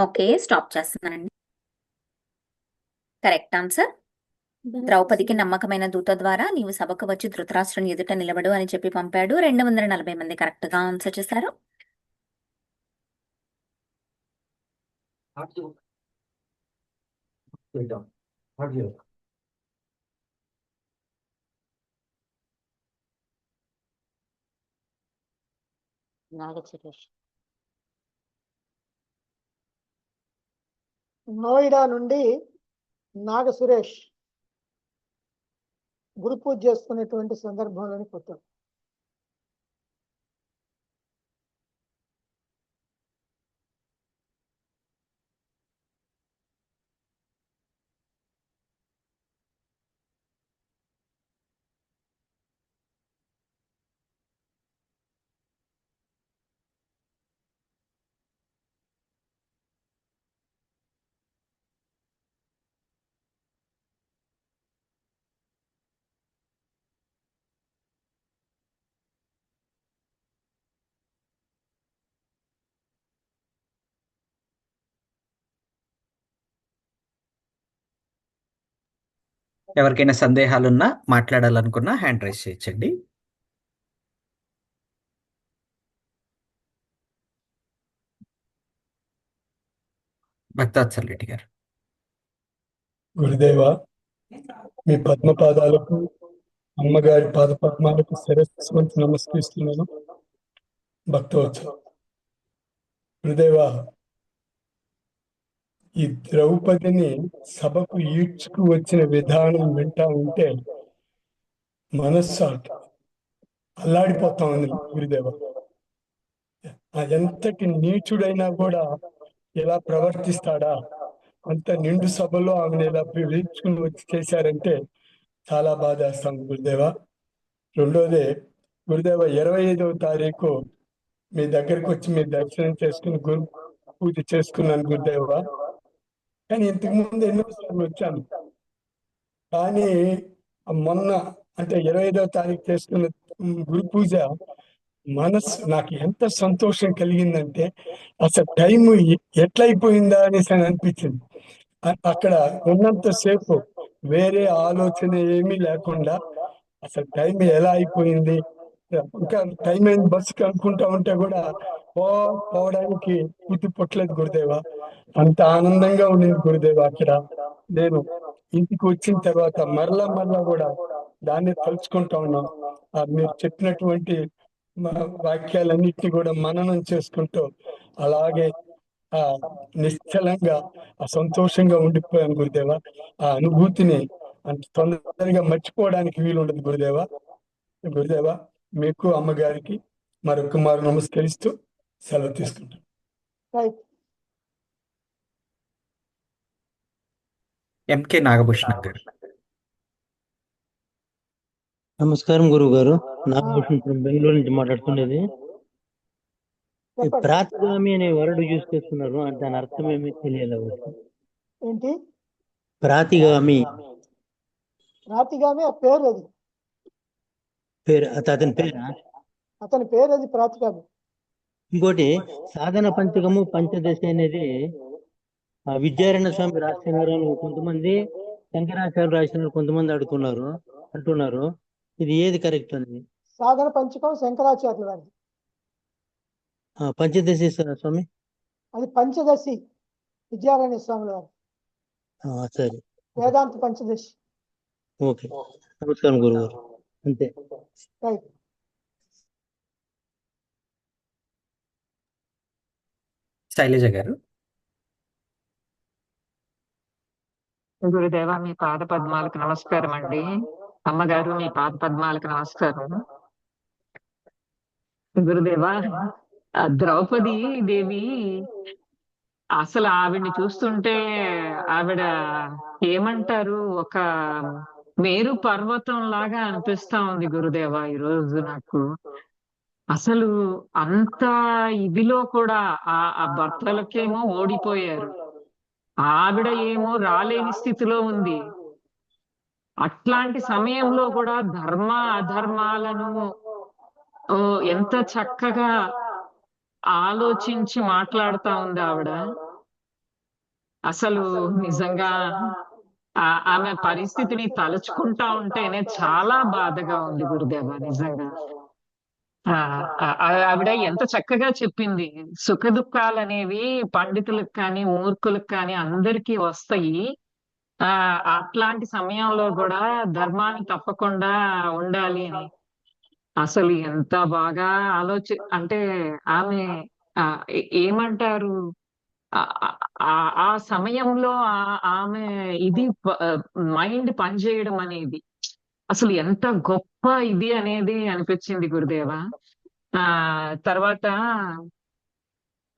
[SPEAKER 3] ఓకే, స్టాప్ చేస్తున్నానండి. Correct answer. ద్రౌపదికి నమ్మకమైన దూత ద్వారా నీవు సభకు వచ్చి ధృతరాష్ట్రుని ఎదుట నిలబడు అని చెప్పి పంపాడు. 240 మంది కరెక్ట్ గా ఆన్సర్ చేశారు.
[SPEAKER 1] నాగ సురేష్.
[SPEAKER 2] నోయిడా నుండి నాగ సురేష్ గురు పూజ చేసుకునేటువంటి సందర్భంలోని కొత్త
[SPEAKER 4] ఎవరికైనా సందేహాలున్నా మాట్లాడాలనుకున్నా హ్యాండ్ రైజ్ చేయొచ్చండి. భక్తాత్సల్ రెడ్డి గారు.
[SPEAKER 5] గురుదేవ, మీ పద్మపాదాలకు, అమ్మగారి పాద పద్మాలకు శిరస్సు వంచి నమస్కరిస్తున్నాను. భక్తవత్సలం. గురుదేవ, ఈ ద్రౌపదిని సభకు ఈడ్చుకు వచ్చిన విధానం వింటా ఉంటే మనస్సు అల్లాడిపోతా ఉంది గురుదేవ. ఎంతటి నీచుడైనా కూడా ఇలా ప్రవర్తిస్తాడా? అంత నిండు సభలో ఆమెను ఇలా పిలుచుకుని వచ్చి చేశారంటే చాలా బాధేస్తాం గురుదేవ. రెండోది గురుదేవ, 25వ తారీఖు మీ దగ్గరికి వచ్చి మీ దర్శనం చేసుకుని గురు పూజ చేసుకున్నాను గురుదేవ. కానీ ఇంతకు ముందు ఎన్నోసార్లు వచ్చాను. కానీ మొన్న అంటే 25వ తారీఖు చేసుకున్న గురు పూజ మనసు నాకు ఎంత సంతోషం కలిగిందంటే అసలు టైం ఎట్లయిపోయిందా అనేసి అని అనిపించింది. అక్కడ ఉన్నంతసేపు వేరే ఆలోచన ఏమీ లేకుండా అసలు టైం ఎలా అయిపోయింది, ఇంకా టైం అయింది బస్సుకి అనుకుంటా ఉంటే కూడా పోవడానికి బుద్ధి పుట్టలేదు గురుదేవ. అంత ఆనందంగా ఉండింది గురుదేవ. అక్కడ నేను ఇంటికి వచ్చిన తర్వాత మరలా కూడా దాన్ని తలుచుకుంటా ఉన్నాం. మీరు చెప్పినటువంటి వాక్యాలన్నిటిని కూడా మననం చేసుకుంటూ అలాగే ఆ నిశ్చలంగా ఆ సంతోషంగా ఉండిపోయాను గురుదేవ. ఆ అనుభూతిని అంత తొందరగా మర్చిపోవడానికి వీలు ఉండదు గురుదేవ. గురుదేవ, మీకు అమ్మగారికి మరొక మారు నమస్కరిస్తూ సెలవు తీసుకుంటాను.
[SPEAKER 2] రైట్.
[SPEAKER 4] ఎంకే నాగభూషణం గారు.
[SPEAKER 6] నమస్కారం గురువు గారు. నాగభూషణ్ ఫ్రమ్ బెంగళూరు నుంచి మాట్లాడుతున్నది. ఈ
[SPEAKER 2] చెప్పండి.
[SPEAKER 6] ప్రాతిగామి అనే వర్డ్ యూజ్ చేస్తున్నారు, దాని అర్థం ఏమీ తెలియదు.
[SPEAKER 2] ఏంటి
[SPEAKER 6] ప్రాతిగామి
[SPEAKER 2] ప్రాతిగామి? ఆ పేరు అది,
[SPEAKER 6] పేరు అతని పేరా?
[SPEAKER 2] అతని పేరు అది ప్రాతిగామి.
[SPEAKER 6] ఇంకోటి సాధన పంచకము పంచదశ అనేది విద్యారణ్య స్వామి రాస్తున్నారు, కొంతమంది శంకరాచార్య రాసినారు, కొంతమంది అంటున్నారు. ఇది ఏది కరెక్ట్ అని?
[SPEAKER 2] సాధన పంచకం శంకరాచార్యుల వారిది.
[SPEAKER 6] పంచదశ స్వామి
[SPEAKER 2] అది పంచదశి విద్యారణ్య స్వాముల వారి
[SPEAKER 6] సరే,
[SPEAKER 2] వేదాంత పంచదశి.
[SPEAKER 6] ఓకే. నమస్కారం గురువు గారు. అంతే.
[SPEAKER 2] రైట్.
[SPEAKER 4] శైలజ గారు.
[SPEAKER 7] గురుదేవ, మీ పాద పద్మాలకు నమస్కారం అండి. అమ్మగారు, మీ పాద పద్మాలకు నమస్కారం. గురుదేవ, ద్రౌపది దేవి అసలు ఆవిడ్ని చూస్తుంటే ఆవిడ ఏమంటారు, ఒక మేరు పర్వతం లాగా అనిపిస్తా ఉంది గురుదేవ ఈరోజు నాకు. అసలు అంత ఇదిలో కూడా ఆ భర్తలకేమో ఓడిపోయారు, ఆవిడ ఏమో రాలేని స్థితిలో ఉంది. అట్లాంటి సమయంలో కూడా ధర్మ అధర్మాలను ఎంత చక్కగా ఆలోచించి మాట్లాడుతా ఉంది ఆవిడ. అసలు నిజంగా ఆమె పరిస్థితిని తలుచుకుంటా ఉంటేనే చాలా బాధగా ఉంది గురుదేవ. నిజంగా ఆవిడ ఎంత చక్కగా చెప్పింది, సుఖ దుఃఖాలు అనేవి పండితులకు కానీ మూర్ఖులకు కానీ అందరికీ వస్తాయి. అట్లాంటి సమయంలో కూడా ధర్మాన్ని తప్పకుండా ఉండాలి అని. అసలు ఎంత బాగా అంటే ఆమె ఏమంటారు, ఆ సమయంలో ఆమె ఇది మైండ్ పనిచేయడం అనేది అసలు ఎంత గొప్ప ఇది అనేది అనిపించింది గురుదేవ. తర్వాత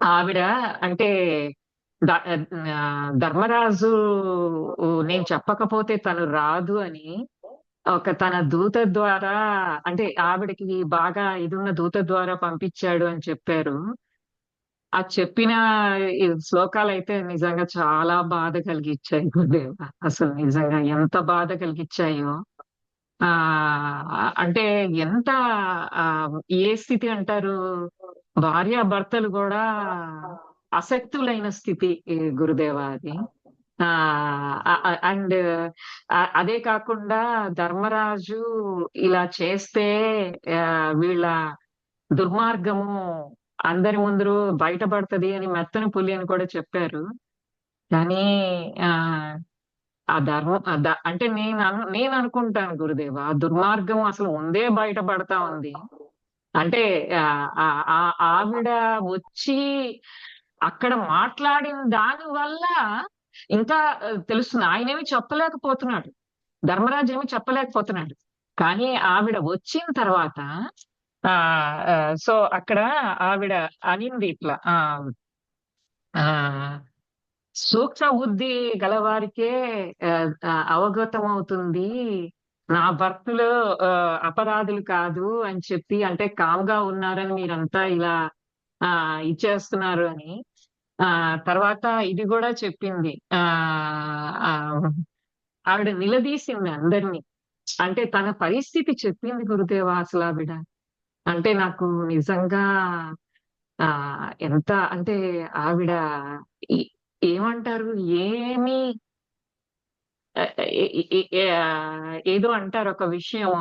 [SPEAKER 7] ఆవిడ అంటే ధర్మరాజు నేను చెప్పకపోతే తను రాదు అని తన దూత ద్వారా, అంటే ఆవిడకి బాగా ఇదున్న దూత ద్వారా పంపించాడు అని చెప్పారు. ఆ చెప్పిన శ్లోకాలు అయితే నిజంగా చాలా బాధ కలిగించాయి గురుదేవ. అసలు నిజంగా ఎంత బాధ కలిగించాయో. అంటే ఎంత ఏ స్థితి అంటారు, భార్యాభర్తలు కూడా అసక్తులైన స్థితి గురుదేవ అది. అండ్ అదే కాకుండా ధర్మరాజు ఇలా చేస్తే వీళ్ళ దుర్మార్గము అందరి ముందు బయటపడుతుంది అని మెత్తని పులి అని కూడా చెప్పారు. కానీ ఆ అంటే నేను అనుకుంటాను గురుదేవ, ఆ దుర్మార్గం అసలు ముందే బయటపడతా ఉంది. అంటే ఆవిడ వచ్చి అక్కడ మాట్లాడిన దాని వల్ల ఇంకా తెలుస్తుంది. ఆయనేమి చెప్పలేకపోతున్నాడు, ధర్మరాజు ఏమి చెప్పలేకపోతున్నాడు. కానీ ఆవిడ వచ్చిన తర్వాత సో అక్కడ ఆవిడ అనింది ఇట్లా, సూక్ష్మ బుద్ధి గలవారికే అవగతం అవుతుంది, నా భర్తలు అపరాధులు కాదు అని చెప్పి, అంటే కామ్గా ఉన్నారని మీరంతా ఇలా ఇచ్చేస్తున్నారు అని. తర్వాత ఇది కూడా చెప్పింది, ఆవిడ నిలదీసింది అందరినీ. అంటే తన పరిస్థితి చెప్పింది గురుదేవ. అసలు ఆవిడ అంటే నాకు నిజంగా ఎంత అంటే ఆవిడ ఏమంటారు, ఏమి ఏదో అంటారు ఒక విషయం,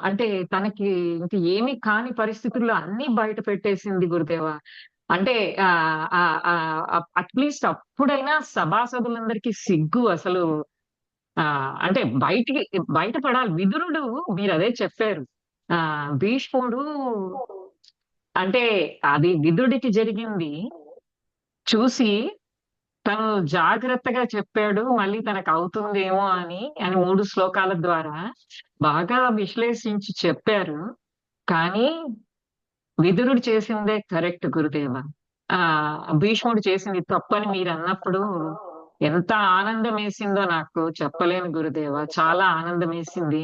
[SPEAKER 7] అంటే తనకి ఇంక ఏమి కాని పరిస్థితుల్లో అన్ని బయట పెట్టేసింది గురుదేవ. అంటే అట్లీస్ట్ అప్పుడైనా సభాసదులందరికీ సిగ్గు అసలు, అంటే బయటపడాలి. విదురుడు, మీరు అదే చెప్పారు, భీష్ముడు అంటే అది విదురుడికి జరిగింది చూసి తను జాగ్రత్తగా చెప్పాడు, మళ్ళీ తనకు అవుతుందేమో అని 3 శ్లోకాల ద్వారా బాగా విశ్లేషించి చెప్పారు. కానీ విదురుడు చేసిందే కరెక్ట్ గురుదేవ. ఆ భీష్ముడు చేసింది తప్పని మీరు అన్నప్పుడు ఎంత ఆనందం వేసిందో నాకు చెప్పలేను గురుదేవ. చాలా ఆనందం వేసింది.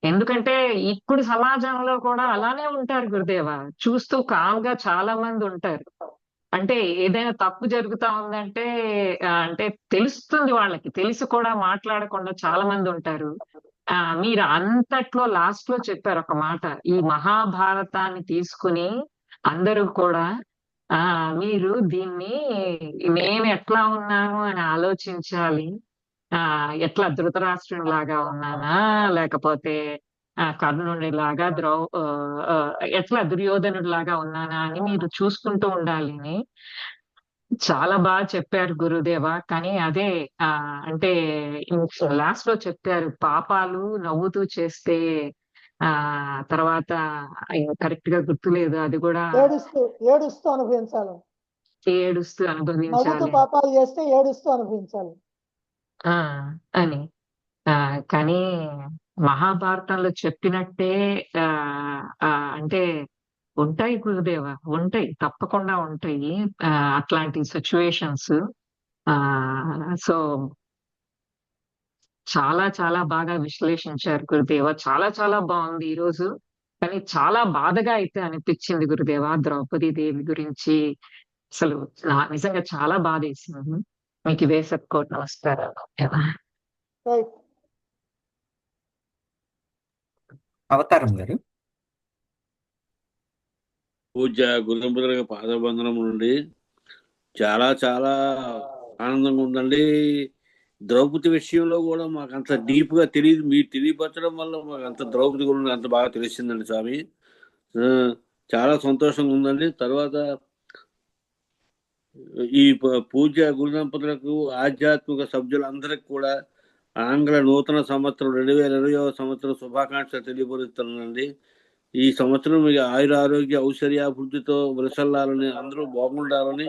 [SPEAKER 7] ఎందుకంటే ఇప్పుడు సమాజంలో కూడా అలానే ఉంటారు గురుదేవ. చూస్తూ కామ్గా చాలా మంది ఉంటారు. అంటే ఏదైనా తప్పు జరుగుతా ఉందంటే అంటే తెలుస్తుంది వాళ్ళకి, తెలిసి కూడా మాట్లాడకుండా చాలా మంది ఉంటారు. మీరు అంతట్లో లాస్ట్ లో చెప్పారు ఒక మాట, ఈ మహాభారతాన్ని తీసుకుని అందరూ కూడా మీరు దీన్ని నేను ఎట్లా ఉన్నాను అని ఆలోచించాలి. ఎట్లా ధృతరాష్ట్రుని లాగా ఉన్నానా, లేకపోతే కర్ణుడి లాగా ఎట్లా దుర్యోధనుడి లాగా ఉన్నానా అని మీరు చూసుకుంటూ ఉండాలి అని చాలా బాగా చెప్పారు గురుదేవ. కానీ అదే అంటే లాస్ట్ లో చెప్పారు, పాపాలు నవ్వుతూ చేస్తే తర్వాత కరెక్ట్ గా గుర్తులేదు, అది కూడా
[SPEAKER 2] ఏడుస్తూ ఏడుస్తూ అనుభవించాలి,
[SPEAKER 7] ఏడుస్తూ
[SPEAKER 2] నవ్వుతూ
[SPEAKER 7] అనుభవించాలి
[SPEAKER 2] పాపాలు చేస్తే ఏడుస్తూ అనుభవించాలి.
[SPEAKER 7] అని. కానీ మహాభారతంలో చెప్పినట్టే ఆ అంటే ఉంటాయి గురుదేవ, ఉంటాయి, తప్పకుండా ఉంటాయి అట్లాంటి సిచ్యువేషన్స్. సో చాలా చాలా బాగా విశ్లేషించారు గురుదేవ. చాలా చాలా బాగుంది ఈ రోజు. కానీ చాలా బాధగా అయితే అనిపించింది గురుదేవ ద్రౌపది దేవి గురించి. అసలు నిజంగా చాలా బాధ వేసింది. మీకు ఇవే సత్కోటి నమస్కారాలు గురుదేవ.
[SPEAKER 2] రైట్.
[SPEAKER 4] అవతారం గారు.
[SPEAKER 8] పూజ్య గురుదంపతుల పాదబంధనం నుండి చాలా చాలా ఆనందంగా ఉందండి. ద్రౌపది విషయంలో కూడా మాకు అంత డీప్ గా తెలియదు, మీరు తెలియపరచడం వల్ల మాకు అంత ద్రౌపది గురించి అంత బాగా తెలిసిందండి స్వామి. చాలా సంతోషంగా ఉందండి. తర్వాత ఈ పూజ్య గురుదంపతులకు ఆధ్యాత్మిక సభ్యులందరికీ కూడా ఆంగ్ల నూతన సంవత్సరం 2020వ సంవత్సరం శుభాకాంక్షలు తెలియపరుస్తున్నానండి. ఈ సంవత్సరం మీకు ఆయురారోగ్య ఐశ్వర్యాభివృద్ధితో వృసల్లాలని, అందరూ బాగుండాలని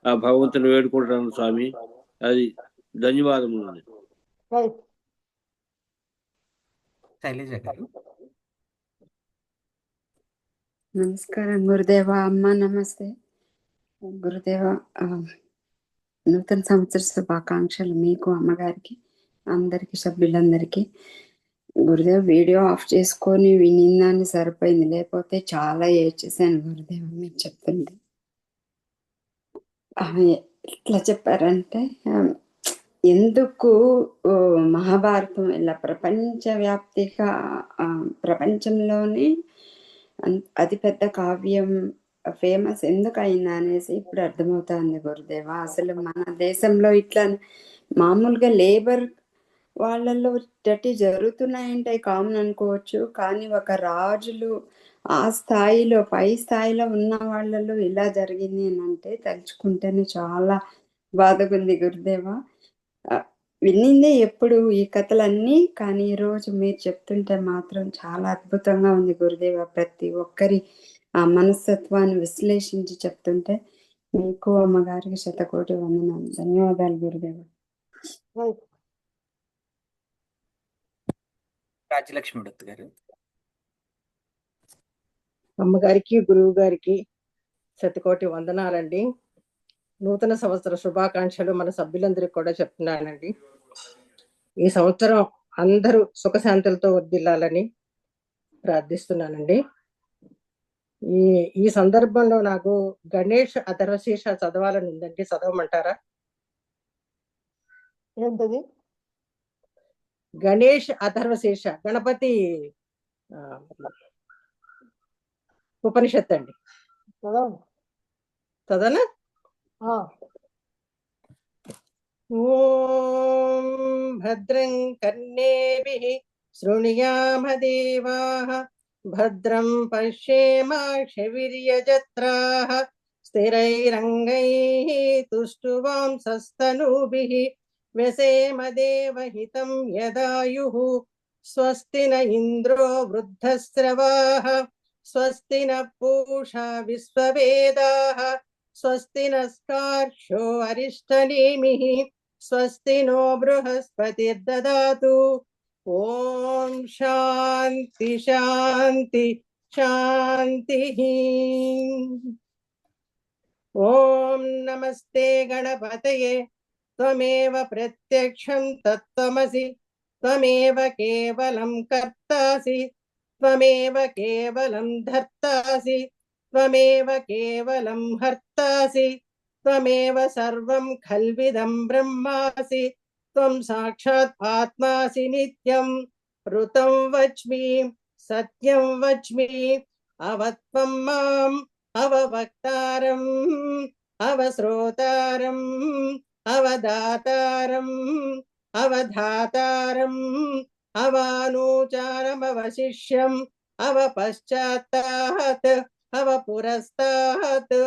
[SPEAKER 8] ఆ భగవంతుని వేడుకుంటాను స్వామి. అది ధన్యవాదములు.
[SPEAKER 2] రైట్.
[SPEAKER 4] శైలజ గారు.
[SPEAKER 9] నమస్కారం గురుదేవ. అమ్మ నమస్తే గురుదేవ. నూతన సంవత్సర శుభాకాంక్షలు మీకు, అమ్మగారికి, అందరికి, సభ్యులందరికీ. గురుదేవ వీడియో ఆఫ్ చేసుకొని వినిందాన్ని సరిపోయింది, లేకపోతే చాలా ఏడ్చేసాను గురుదేవ మీరు చెప్తుంటే. ఎట్లా చెప్పారంటే ఎందుకు మహాభారతం ఇలా ప్రపంచవ్యాప్తిగా ప్రపంచంలోనే అతిపెద్ద కావ్యం ఫేమస్ ఎందుకు అయింది అనేసి ఇప్పుడు అర్థమవుతుంది గురుదేవ. అసలు మన దేశంలో ఇట్లా మామూలుగా లేబర్ వాళ్ళల్లో ఇట్టి జరుగుతున్నాయంటే కామన్ అనుకోవచ్చు, కానీ ఒక రాజులు ఆ స్థాయిలో, పై స్థాయిలో ఉన్న వాళ్ళలో ఇలా జరిగింది అని అంటే తలుచుకుంటేనే చాలా బాధగా ఉంది గురుదేవ. విన్నిందే ఎప్పుడు ఈ కథలన్నీ, కానీ ఈరోజు మీరు చెప్తుంటే మాత్రం చాలా అద్భుతంగా ఉంది గురుదేవ. ప్రతి ఒక్కరి ఆ మనస్తత్వాన్ని విశ్లేషించి చెప్తుంటే మీకు, అమ్మగారికి శతకోటి వందనాలు. ధన్యవాదాలు గురుదేవ.
[SPEAKER 4] రాజ్యలక్ష్మి దత్ గారు.
[SPEAKER 10] అమ్మగారికి, గురువు గారికి శతకోటి వందనాలండి. నూతన సంవత్సర శుభాకాంక్షలు మన సభ్యులందరికీ కూడా చెప్తున్నానండి. ఈ సంవత్సరం అందరూ సుఖశాంతులతో వర్ధిల్లాలని ప్రార్థిస్తున్నానండి. ఈ సందర్భంలో నాకు గణేష్ అథర్వశీర్ష చదవాలని ఉందండి, చదవమంటారా?
[SPEAKER 2] ఏంటది?
[SPEAKER 10] గణేష్ అథర్వశీర్ష, గణపతి ఉపనిషత్తు అండి. చదవనా? ఓం భద్రం కర్ణేభిః శృణుయామ దేవాః, భద్రం పశ్యేమాక్షవిర్యజత్రాః, స్థిరైరంగైః తుష్టువాంసస్తనూభిః, వ్యసేమ దేవహితం యదాయుః. స్వస్తి న ఇంద్రో వృద్ధశ్రవాః, స్వస్తి న పూషా విశ్వవేదాః, స్వస్తి నస్కార్షో అరిష్టనేమిః స్వస్తి నో బృహస్పతిర్దదాతు. ఓం శాంతి శాంతి శాంతి. ఓం నమస్తే గణపతయే త్వమేవ ప్రత్యక్షం తత్వమసి త్వమేవ కేవలం కర్తాసి త్వమేవ కేవలం ధర్తాసి త్వమేవ కేవలం హర్తాసి త్వమేవ సర్వం ఖల్విదం బ్రహ్మాసి త్వం సాక్షాత్ ఆత్మాసి నిత్యం. ఋతం వచ్మి సత్యం వచ్మి అవత్వం మాం అవవక్తారం అవశ్రోతారం అవదాతారం అవధాతారం అవానూచారమవశిష్యం అవపశ్చాత్తాత్ అవపురస్తాత్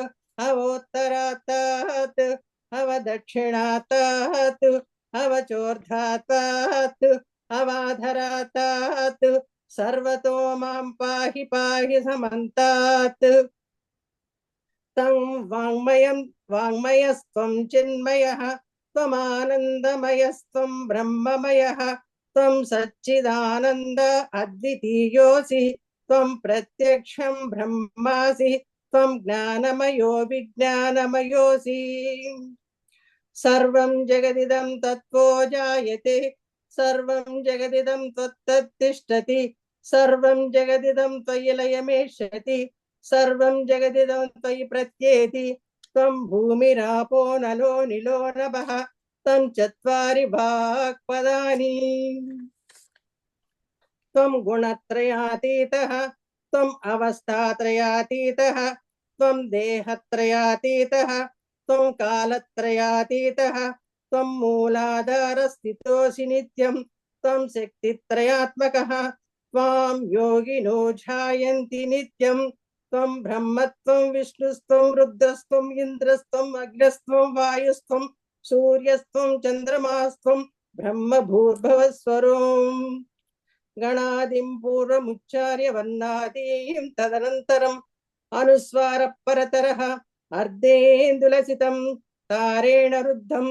[SPEAKER 10] అవోత్తరాత్తాత్ అవదక్షిణాత్తాత్ అవచోర్ధాత్తాత్ అవాధరాత్తాత్ సర్వతో మాం పాహి పాహి సమంతాత్. తం వాంగ్మయస్త్వం చిన్మయః త్వమానందమయస్త్వం బ్రహ్మమయః త్వం సచ్చిదానంద అద్వితీయోసి త్వం ప్రత్యక్షం బ్రహ్మాసి త్వం జ్ఞానమయో విజ్ఞానమయోసి. సర్వం జగదిదం తత్వో జాయతే సర్వం జగదిదం త్వత్తతిష్ఠతి సర్వం జగదిదం త్వయి లయమేష్యతి సర్వం జగదిదం త్వయి ప్రత్యేతి. త్వం భూమిరాపో నలో నిలో నభః త్వం చత్వారి వాక్పదాని. త్వం గుణత్రయాతీతః త్వం అవస్థాత్రయాతీతః త్వం దేహత్రయాతీతః త్వం కాలత్రయాతీతః త్వం మూలాధారస్థితోసి నిత్యం త్వం శక్తిత్రయాత్మకః త్వాం యోగినో ధ్యాయంతి నిత్యం. త్వం బ్రహ్మత్వం విష్ణుస్త్వం రుద్రస్త్వం ఇంద్రస్త్వం అగ్నస్త్వం వాయుస్త్వం సూర్యస్త్వం చంద్రమాస్త్వం బ్రహ్మ భూర్భవస్వరం. గణాదిం పూర్వముచ్చార్య వర్ణాదీం తదనంతరం అనుస్వార పరతరః అర్ధేందులసితం తారేణ రుద్ధం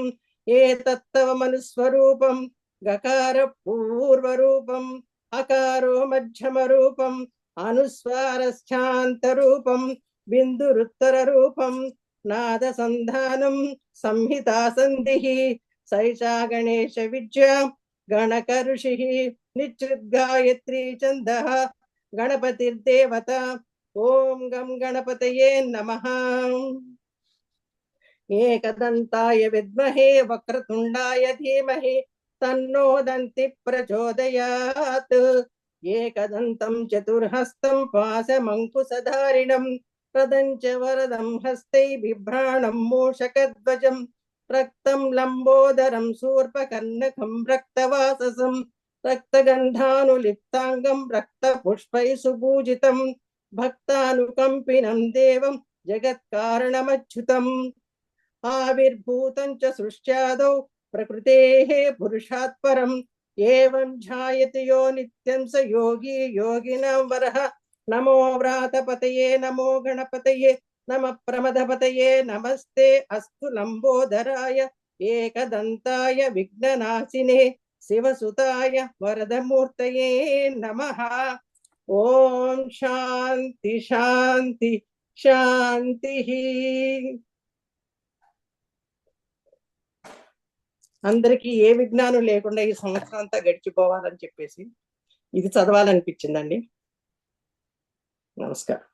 [SPEAKER 10] ఏతత్తవ మనుస్వరూపం. గకార పూర్వరూపం అకారో మధ్యమ రూపం అనుస్వారశ్చాంత రూపం బిందురుత్తర రూపం నాద సంధానం సంహితా సంధిః. సైషా గణేశ విద్యా గణక ఋషిః నిశ్చిద్గాయత్రీ ఛందః గణపతిర్దేవత. ఓం గం గణపతయే నమః. ఏకదంతాయ విద్మహే వక్రతుండాయ ధీమహి తన్నో దంతి ప్రచోదయాత్. ఏకదంతం చతుర్హస్తం పాశమంకుశధారిణం ప్రదం చ వరదం హస్తై బిభ్రాణం మూషకధ్వజం రక్తం లంబోదరం శూర్పకర్ణకం రక్తవాససం రక్తగంధానులిప్తాంగం రక్తపుష్పై సుపూజితం భక్తానుకంపినం దేవం జగత్కారణమచ్యుతం. ఆవిర్భూతం చ సృష్ట్యాదౌ ప్రకృతేః పురుషాత్ పరం ఏవం ధ్యాయతి యో నిత్యం స యోగి యోగినాం వరః. నమో వ్రాతపతయే నమో గణపతయే నమ ప్రమదపతయే నమస్తే అస్తు లంబోదరాయ ఏకదంతాయ విఘ్ననాశినే శివసుతాయ వరదమూర్తయే నమః. ఓం శాంతి శాంతి శాంతి. అందరికీ ఏ విజ్ఞానం లేకుండా ఈ సంవత్సరం అంతా గడిచిపోవాలని చెప్పేసి ఇది చదవాలనిపించిందండి. నమస్కారం.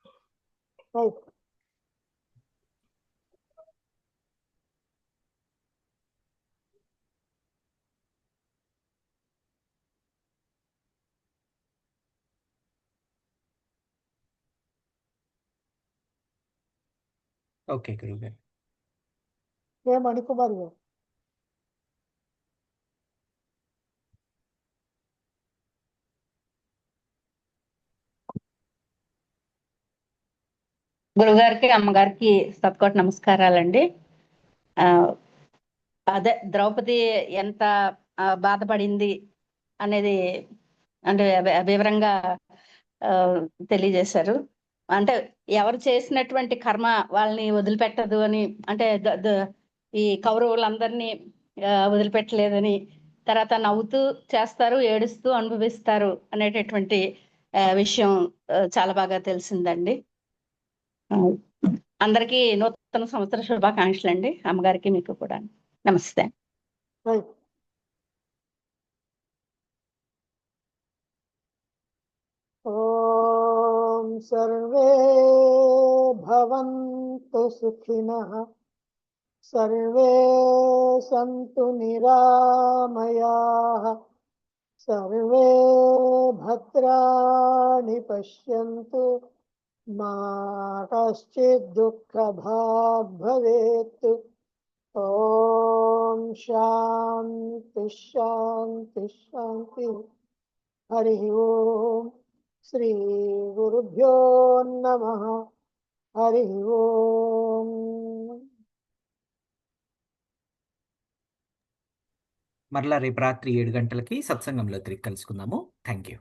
[SPEAKER 4] ఓకే గురుగారు.
[SPEAKER 2] ఏ మణికుమార్ గారు.
[SPEAKER 11] గురుగారికి అమ్మగారికి సత్కోటి నమస్కారాలండి. అదే ద్రౌపది ఎంత బాధపడింది అనేది అంటే వివరంగా తెలియజేశారు. అంటే ఎవరు చేసినటువంటి కర్మ వాళ్ళని వదిలిపెట్టదు అని, అంటే ఈ కౌరవులందరినీ వదిలిపెట్టలేదని, తర్వాత నవ్వుతూ చేస్తారు, ఏడుస్తూ అనుభవిస్తారు అనేటటువంటి విషయం చాలా బాగా తెలిసిందండి. అందరికీ నూతన సంవత్సర శుభాకాంక్షలు అండి. అమ్మగారికి మీకు కూడా నమస్తే.
[SPEAKER 2] రైట్. ఓం సర్వే భవంతు సుఖినః, సర్వే సంతు నిరామయాః, సర్వే భద్రాణి పశ్యంతు, మా కశ్చిద్ దుఃఖభాగ్ భవేత్. ఓం శాంతి శాంతి శాంతి. హరి ఓం. శ్రీ గురుభ్యో నమః. హరి ఓం.
[SPEAKER 4] మరలా రేపు రాత్రి 7 గంటలకి సత్సంగంలో తిరిగి కలుసుకుందాము. Thank you.